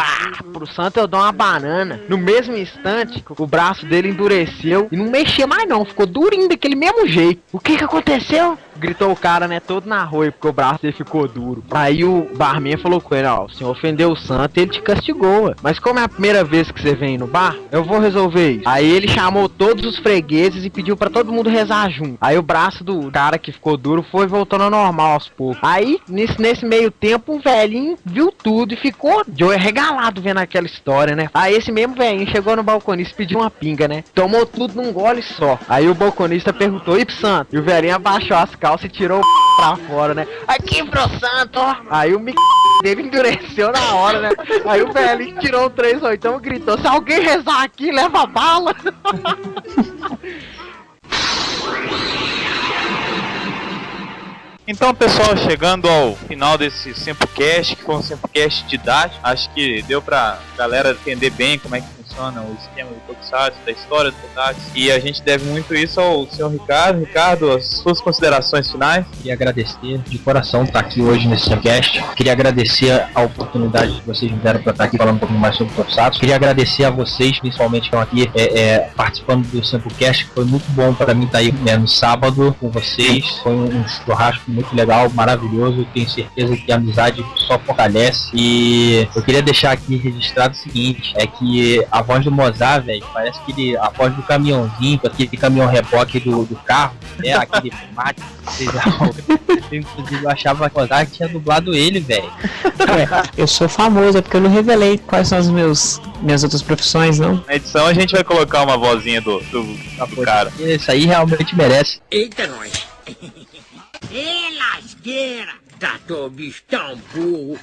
pro santo eu dou uma banana. No mesmo instante, o braço dele endureceu e não mexia mais não, ficou durinho daquele mesmo jeito. O que aconteceu? Gritou o cara, né, todo na rua, porque o braço dele ficou duro. Aí o barman falou com ele: ó, o senhor ofendeu o santo e ele te castigou. Mas como é a primeira vez que você vem no bar, eu vou resolver isso. Aí ele chamou todos os fregueses e pediu pra todo mundo rezar junto. Aí o braço do cara que ficou duro foi voltando ao normal aos poucos. Aí, nesse meio tempo, um velhinho viu tudo e ficou de olho regalado vendo aquela história, né? Aí esse mesmo velhinho chegou no balconista e pediu uma pinga, né? Tomou tudo num gole só. Aí o balconista perguntou: e pro santo? E o velhinho abaixou as calças e tirou o pra fora, né? Aqui pro santo, ó. Aí o dele endureceu na hora, né? Aí o velhinho tirou o 3/8 e gritou: se alguém rezar aqui, leva bala. Então, pessoal, chegando ao final desse Sempocast, que foi um Sempocast didático, acho que deu pra galera entender bem como é que funciona o esquema do Tokusatsu, da história do Tokusatsu, e a gente deve muito isso ao senhor Ricardo. Ricardo, as suas considerações finais? Queria agradecer de coração estar aqui hoje nesse Sempocast. Queria agradecer a oportunidade que vocês me deram para estar aqui falando um pouquinho mais sobre o Tokusatsu. Queria agradecer a vocês, principalmente que estão aqui participando do Sempocast, que foi muito bom para mim estar aí no sábado com vocês. Foi um churrasco muito legal, maravilhoso. Tenho certeza que a amizade só fortalece. E eu queria deixar aqui registrado o seguinte: é que a voz do Mozart, velho, parece que a voz do caminhãozinho, aquele caminhão reboque do carro, né? Aquele mate. Inclusive, eu achava que o Mozart tinha dublado ele, velho. Eu sou famoso, é porque eu não revelei quais são as minhas outras profissões, não. Na edição a gente vai colocar uma vozinha do cara. Isso aí realmente merece. Eita, nós! Ê, lasqueira! Tratou o bicho tão burro!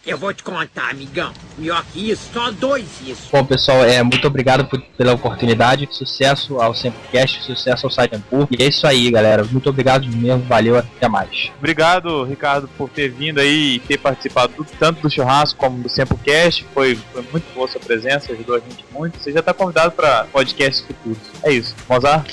Eu vou te contar, amigão. Melhor que isso, só 2 isso. Bom, pessoal, muito obrigado pela oportunidade. Sucesso ao Sempocast, sucesso ao Saitanpur. E é isso aí, galera. Muito obrigado mesmo. Valeu, até mais. Obrigado, Ricardo, por ter vindo aí e ter participado tanto do churrasco como do Sempocast. Foi muito boa a sua presença, ajudou a gente muito. Você já está convidado para podcasts futuros. É isso. Mozart?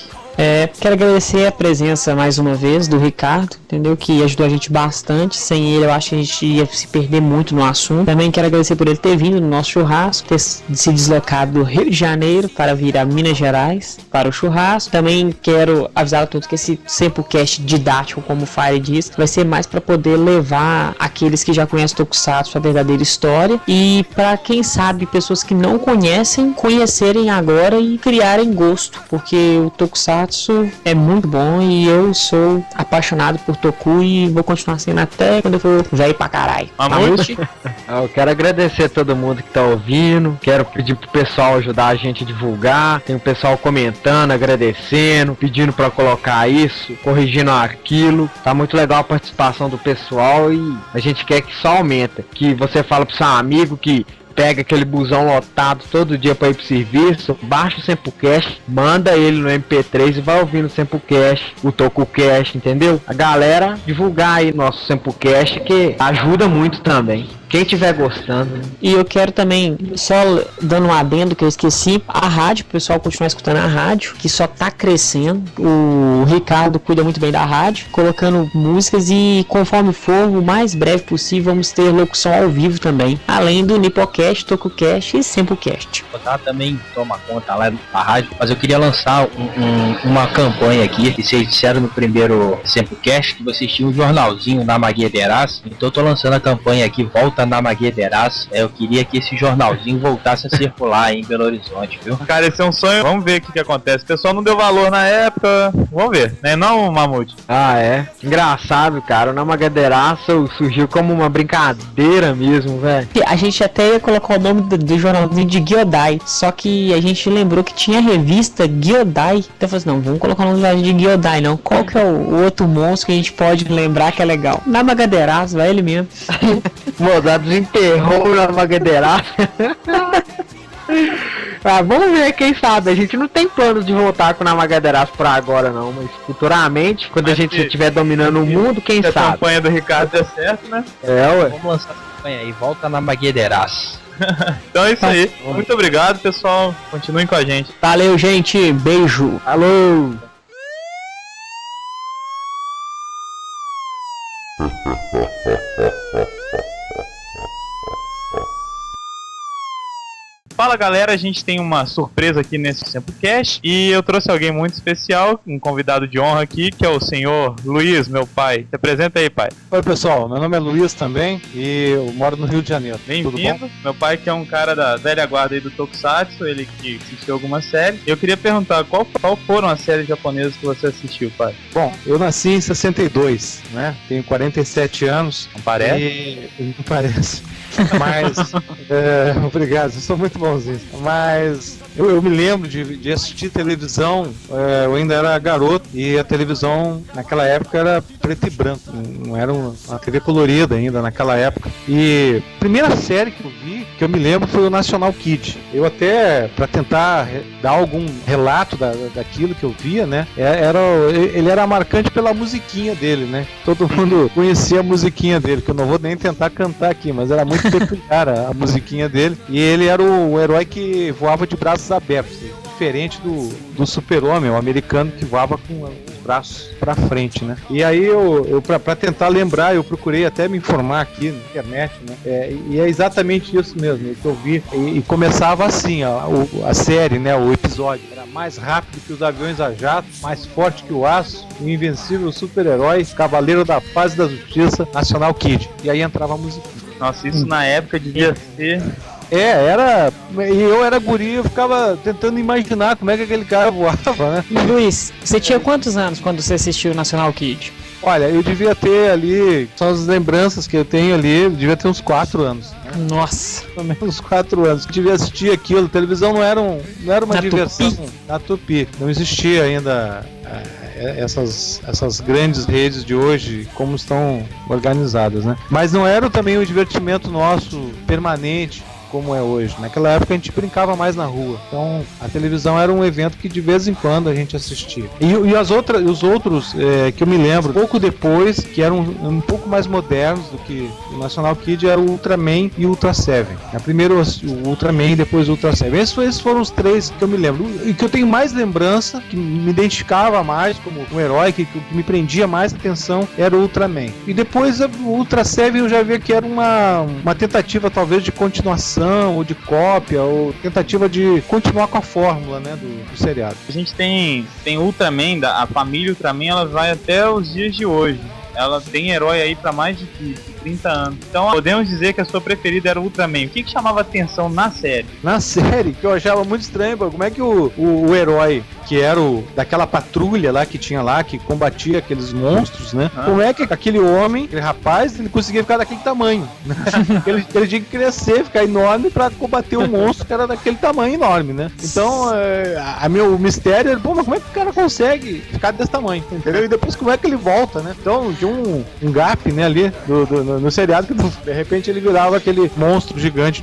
Quero agradecer a presença mais uma vez do Ricardo, entendeu? Que ajudou a gente bastante. Sem ele, eu acho que a gente ia se perder muito no assunto. Também quero agradecer por ele ter vindo no nosso churrasco, ter se deslocado do Rio de Janeiro para vir a Minas Gerais para o churrasco. Também quero avisar a todos que esse Sempocast didático, como o Fire diz, vai ser mais para poder levar aqueles que já conhecem Tokusatsu a verdadeira história, e para quem sabe, pessoas que não conhecem, conhecerem agora e criarem gosto, porque o Tokusatsu Tokusatsu é muito bom e eu sou apaixonado por Toku e vou continuar sendo até quando eu for velho pra caralho. Mamute? Eu quero agradecer a todo mundo que tá ouvindo. Quero pedir pro pessoal ajudar a gente a divulgar. Tem o pessoal comentando, agradecendo, pedindo pra colocar isso, corrigindo aquilo. Tá muito legal a participação do pessoal e a gente quer que só aumenta. Que você fala pro seu amigo que pega aquele busão lotado todo dia pra ir pro serviço, baixa o Sempocast, manda ele no MP3 e vai ouvindo o Sempocast, o TokuCast, entendeu? A galera divulgar aí nosso Sempocast que ajuda muito também. Quem tiver gostando, né? E eu quero também, só dando um adendo que eu esqueci, a rádio, o pessoal continuar escutando a rádio, que só tá crescendo. O Ricardo cuida muito bem da rádio, colocando músicas e conforme for, o mais breve possível, vamos ter locução ao vivo também. Além do Nipocast, TokuCast e Sempocast. Botar também toma conta lá da rádio, mas eu queria lançar uma campanha aqui, que vocês disseram no primeiro Sempocast, que vocês tinham um jornalzinho na Magueiras, então eu tô lançando a campanha aqui, Volta na Magueiras. Eu queria que esse jornalzinho voltasse a circular aí em Belo Horizonte, viu? Cara, esse é um sonho. Vamos ver o que acontece. O pessoal não deu valor na época. Vamos ver, né? Não, Mamute? Ah, é. Engraçado, cara. O Namagaderaço surgiu como uma brincadeira mesmo, velho. A gente até ia colocar o nome do jornalzinho de Gyodai, só que a gente lembrou que tinha a revista Gyodai. Então eu falei assim, não, vamos colocar o nome de Gyodai, não. Qual que é o outro monstro que a gente pode lembrar que é legal? Namagaderaço, vai ele mesmo. Moda desenterrou o Namagaderaço. Ah, vamos ver, quem sabe. A gente não tem planos de voltar com o Namagaderaço por agora, não. Mas futuramente, quando a gente estiver dominando o mundo, quem sabe. A campanha do Ricardo deu certo, né? É, ué. Vamos lançar essa campanha aí, Volta na Magueiras. Então é isso aí. Muito obrigado, pessoal. Continuem com a gente. Valeu, gente. Beijo. Alô. Fala galera, a gente tem uma surpresa aqui nesse Sempocast e eu trouxe alguém muito especial, um convidado de honra aqui, que é o senhor Luiz, meu pai. Se apresenta aí, pai. Oi pessoal, meu nome é Luiz também e eu moro no Rio de Janeiro. Bem-vindo. Meu pai que é um cara da velha guarda aí do Tokusatsu, ele que assistiu algumas séries. Eu queria perguntar, qual foram as séries japonesas que você assistiu, pai? Bom, eu nasci em 62, né? Tenho 47 anos. Não parece? E... Não parece. Mas, obrigado, eu sou muito bonzinho. Mas eu me lembro de assistir televisão, eu ainda era garoto e a televisão naquela época era preto e branco, não era uma TV colorida ainda naquela época. E a primeira série que eu vi, que eu me lembro, foi o National Kid. Eu até, para tentar dar algum relato daquilo que eu via, né, ele era marcante pela musiquinha dele, né? Todo mundo conhecia a musiquinha dele, que eu não vou nem tentar cantar aqui, mas era muito peculiar a musiquinha dele. E ele era o herói que voava de braços abertos, diferente do Super-Homem, o americano que voava com os braços pra frente, né? E aí eu pra tentar lembrar, eu procurei até me informar aqui na internet, né? E é exatamente isso mesmo, que eu vi. E começava assim, a série, né? O episódio era mais rápido que os aviões a jato, mais forte que o aço, o invencível super-herói, cavaleiro da paz e da justiça, National Kid. E aí entrava a musiquinha. Nossa, isso na época devia ser... Era. E eu era guri, eu ficava tentando imaginar como é que aquele cara voava, né? Luiz, você tinha quantos anos quando você assistiu o National Kid? Olha, eu devia ter ali, são as lembranças que eu tenho ali, eu devia ter uns 4 anos. Né? Nossa. Pelo menos 4 anos. Eu devia assistir aquilo, televisão não era uma Na diversão. Tupi? Na Tupi. Não existia ainda essas grandes redes de hoje, como estão organizadas, né? Mas não era também o divertimento nosso permanente, como é hoje. Naquela época a gente brincava mais na rua. Então a televisão era um evento que de vez em quando a gente assistia. E os outros que eu me lembro, pouco depois, que eram um pouco mais modernos do que o National Kid, era o Ultraman e o Ultra Seven. Primeiro o Ultraman e depois o Ultra Seven. Esses foram os 3 que eu me lembro. E que eu tenho mais lembrança, que me identificava mais como um herói, que me prendia mais atenção, era o Ultraman. E depois o Ultra Seven eu já via que era uma tentativa talvez de continuação, ou de cópia, ou tentativa de continuar com a fórmula, né, do seriado. A gente tem Ultraman, a família Ultraman, ela vai até os dias de hoje. Ela tem herói aí para mais de 30 anos. Então podemos dizer que a sua preferida era o Ultraman. O que chamava atenção na série? Na série, que eu achava muito estranho, como é que o herói que era daquela patrulha lá que tinha lá, que combatia aqueles monstros, né? Como é que aquele homem, aquele rapaz, ele conseguia ficar daquele tamanho? Né? ele tinha que crescer, ficar enorme pra combater o monstro que era daquele tamanho enorme, né? Então, o mistério era, pô, mas como é que o cara consegue ficar desse tamanho, entendeu? E depois como é que ele volta, né? Então, tinha um gap, né, ali no seriado, que de repente ele virava aquele monstro gigante,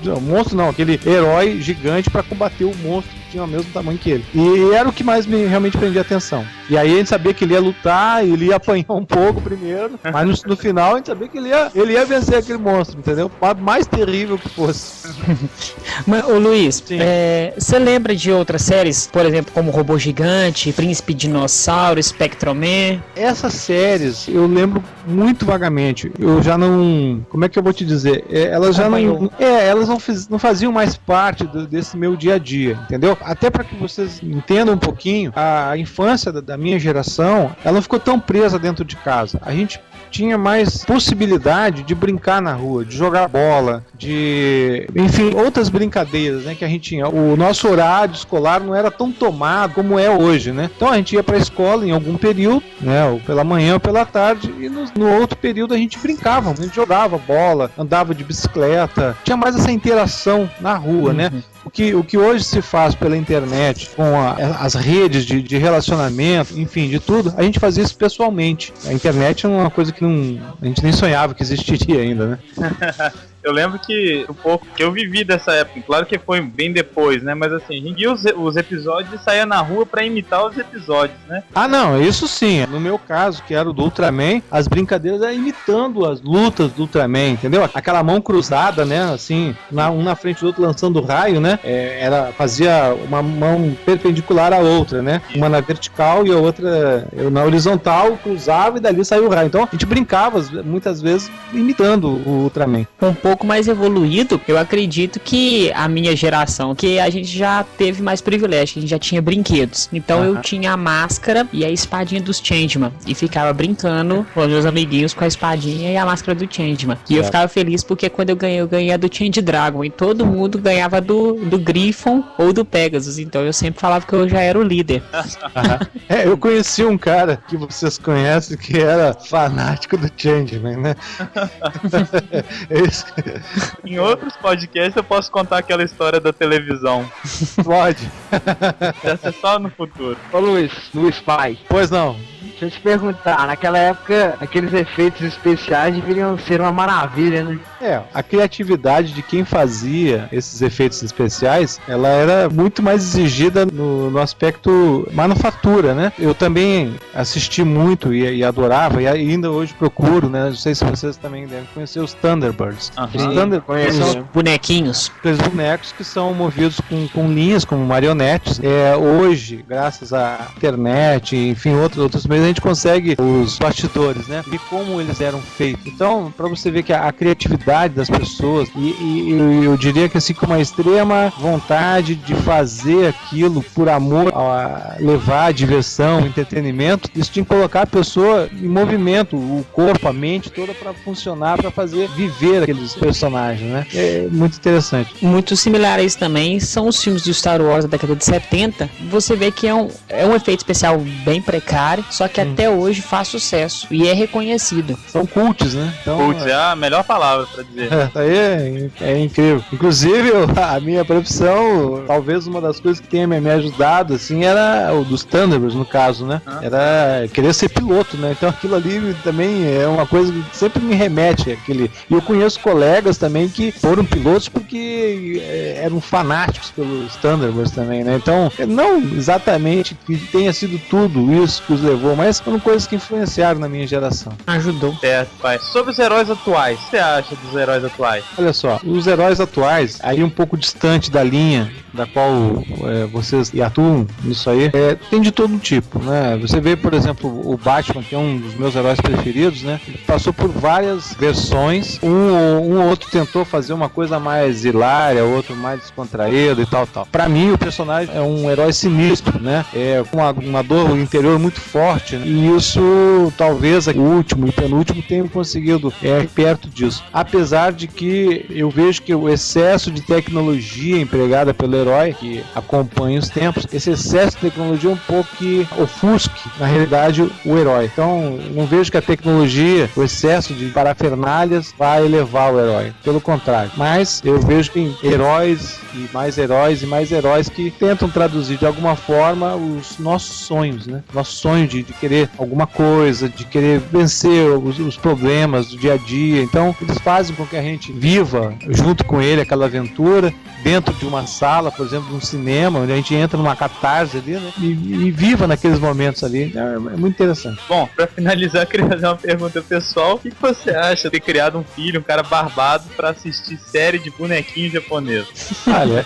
aquele herói gigante pra combater o monstro que tinha o mesmo tamanho que ele. E era o que mais me realmente prendia atenção. E aí a gente sabia que ele ia lutar, ele ia apanhar um pouco primeiro, mas no final a gente sabia que ele ia vencer aquele monstro, entendeu? Mais terrível que fosse. Mas, ô Luiz, você lembra de outras séries, por exemplo, como Robô Gigante, Príncipe Dinossauro, Spectroman? Essas séries eu lembro muito vagamente. Eu já não... Como é que eu vou te dizer? Elas já não... elas não faziam mais parte desse meu dia a dia, entendeu? Até para que vocês entendam um pouquinho, a infância da minha geração, ela não ficou tão presa dentro de casa. A gente tinha mais possibilidade de brincar na rua, de jogar bola, enfim, outras brincadeiras, né, que a gente tinha. O nosso horário escolar não era tão tomado como é hoje, né? Então a gente ia para a escola em algum período, né, ou pela manhã ou pela tarde, e no outro período a gente brincava, a gente jogava bola, andava de bicicleta, tinha mais essa interação na rua, né? O que hoje se faz pela internet, com as redes de relacionamento, enfim, de tudo, a gente fazia isso pessoalmente. A internet é uma coisa que a gente nem sonhava que existiria ainda, né? Eu lembro que um pouco que eu vivi dessa época, claro que foi bem depois, né? Mas assim, a gente via os episódios e saía na rua pra imitar os episódios, né? Ah, não, isso sim. No meu caso, que era o do Ultraman, as brincadeiras eram imitando as lutas do Ultraman, entendeu? Aquela mão cruzada, né? Assim, um na frente do outro lançando raio, né? Fazia uma mão perpendicular à outra, né? Uma na vertical e a outra na horizontal, cruzava e dali saiu o raio. Então a gente brincava muitas vezes imitando o Ultraman. Um pouco mais evoluído, eu acredito que a minha geração, que a gente já teve mais privilégio, que a gente já tinha brinquedos. Então eu tinha a máscara e a espadinha dos Changeman e ficava brincando com os meus amiguinhos com a espadinha e a máscara do Changeman. E eu ficava feliz porque quando eu ganhei a do Change Dragon e todo mundo ganhava do Griffon ou do Pegasus. Então eu sempre falava que eu já era o líder. Eu conheci um cara que vocês conhecem que era fanático do Changeman, né? Em outros podcasts eu posso contar aquela história da televisão. Pode. Essa é só no futuro. Ô Luiz Pai. Pois não. Deixa eu te perguntar, naquela época, aqueles efeitos especiais deveriam ser uma maravilha, né? A criatividade de quem fazia esses efeitos especiais, ela era muito mais exigida no aspecto manufatura, né? Eu também assisti muito e adorava, e ainda hoje procuro, né? Não sei se vocês também devem conhecer os Thunderbirds. Os Thunderbirds são bonequinhos. Aqueles bonecos que são movidos com linhas, como marionetes. Hoje, graças à internet, enfim, outros meios, a gente consegue os bastidores, né? E como eles eram feitos. Então, para você ver que a criatividade das pessoas e eu diria que assim, com uma extrema vontade de fazer aquilo por amor, a levar diversão, entretenimento, isso tinha que colocar a pessoa em movimento, o corpo, a mente toda para funcionar, para fazer viver aqueles personagens, né? É muito interessante. Muito similar a isso também são os filmes do Star Wars da década de 70. Você vê que é um efeito especial bem precário, só que até hoje faz sucesso e é reconhecido. São cults, né? Então, cults é a melhor palavra pra dizer. Aí é incrível. Inclusive, a minha profissão, talvez uma das coisas que tenha me ajudado, assim, era o dos Thunderbirds, no caso, né? Era querer ser piloto, né? Então aquilo ali também é uma coisa que sempre me remete àquele. E eu conheço colegas também que foram pilotos porque eram fanáticos pelos Thunderbirds também, né? Então, não exatamente que tenha sido tudo isso que os levou, mas foram coisas que influenciaram na minha geração. Ajudou. Certo, pai. Sobre os heróis atuais, o que você acha dos heróis atuais? Olha só, os heróis atuais, aí um pouco distante da linha da qual vocês atuam nisso aí, tem de todo tipo, né? Você vê, por exemplo, o Batman, que é um dos meus heróis preferidos, né? Ele passou por várias versões, um ou outro tentou fazer uma coisa mais hilária, outro mais descontraído e tal. Pra mim, o personagem é um herói sinistro, né? Com uma dor interior muito forte, né? E isso, talvez, o último e penúltimo tenham conseguido perto disso. Apesar de que eu vejo que o excesso de tecnologia empregada pelo herói, que acompanha os tempos, esse excesso de tecnologia é um pouco que ofusque, na realidade, o herói. Então, não vejo que a tecnologia, o excesso de parafernálias vai elevar o herói. Pelo contrário. Mas eu vejo que tem heróis e mais heróis que tentam traduzir de alguma forma os nossos sonhos, né? Nosso sonho de querer alguma coisa, de querer vencer os problemas do dia a dia. Então, eles fazem com que a gente viva junto com ele aquela aventura dentro de uma sala, por exemplo, de um cinema, onde a gente entra numa catarse ali, né? E viva naqueles momentos ali. É muito interessante. Bom, pra finalizar, eu queria fazer uma pergunta pessoal. O que você acha de ter criado um filho, um cara barbado, pra assistir série de bonequinho japonês? Olha,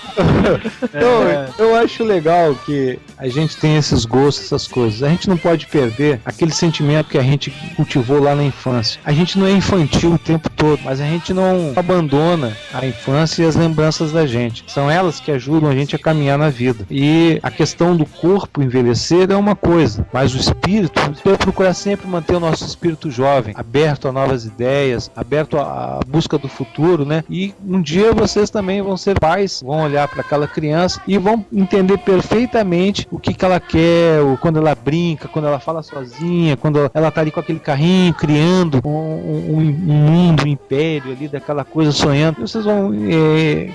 eu acho legal que a gente tem esses gostos, essas coisas. A gente não pode perder aquele sentimento que a gente cultivou lá na infância. A gente não é infantil o tempo todo, mas a gente não abandona a infância e as lembranças da gente. São elas que ajudam a gente a caminhar na vida. E a questão do corpo envelhecer é uma coisa, mas o espírito, eu procurar sempre manter o nosso espírito jovem, aberto a novas ideias, aberto à busca do futuro, né? E um dia vocês também vão ser pais, vão olhar para aquela criança e vão entender perfeitamente o que ela quer, quando ela brinca, quando ela fala sozinha, quando ela tá ali com aquele carrinho, criando um mundo, um império ali, daquela coisa, sonhando. E vocês vão,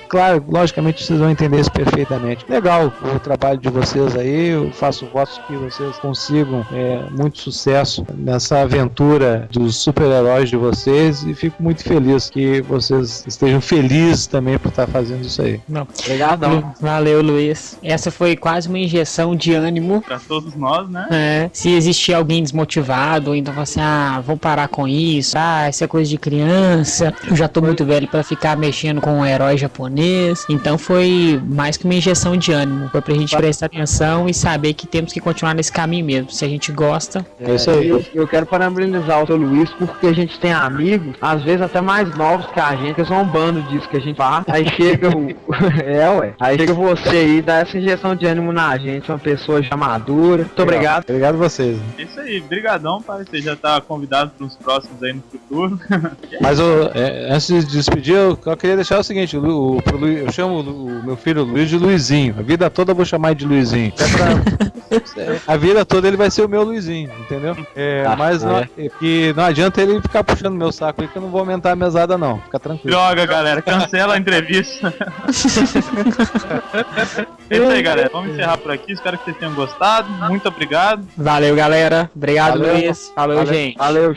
claro, logicamente vocês vão entender isso perfeitamente. Legal o trabalho de vocês aí, eu faço votos que vocês consigam muito sucesso nessa aventura dos super-heróis de vocês e fico muito feliz que vocês estejam felizes também por estar fazendo isso aí. Obrigadão. Valeu, Luiz. Essa foi quase uma injeção de ânimo Pra todos nós, né? Se existir alguém desmotivado, ou então fala assim, vou parar com isso, isso é coisa de criança, eu já tô muito velho pra ficar mexendo com um herói japonês. Então foi mais que uma injeção de ânimo, foi pra gente prestar atenção e saber que temos que continuar nesse caminho mesmo, se a gente gosta. É isso aí. Eu quero parabenizar o seu Luiz, porque a gente tem amigos, às vezes até mais novos que a gente, que são um bando disso que a gente faz. Aí chega aí chega você aí, dá essa injeção de ânimo na gente, uma pessoa já madura. Muito obrigado. Obrigado a vocês. É isso aí, brigadão, pai. Você já tá convidado para os próximos aí no futuro. Mas antes de despedir, eu queria deixar o seguinte, eu chamo o meu filho Luiz de Luizinho. A vida toda eu vou chamar ele de Luizinho. A vida toda ele vai ser o meu Luizinho, entendeu? Mas que não adianta ele ficar puxando meu saco aí, que eu não vou aumentar a mesada não. Fica tranquilo. Droga, galera, cancela a entrevista. É isso aí, galera. Vamos encerrar por aqui. Espero que vocês tenham gostado. Muito obrigado. Valeu, galera. Obrigado, Valeu. Luiz. Valeu, gente. Valeu.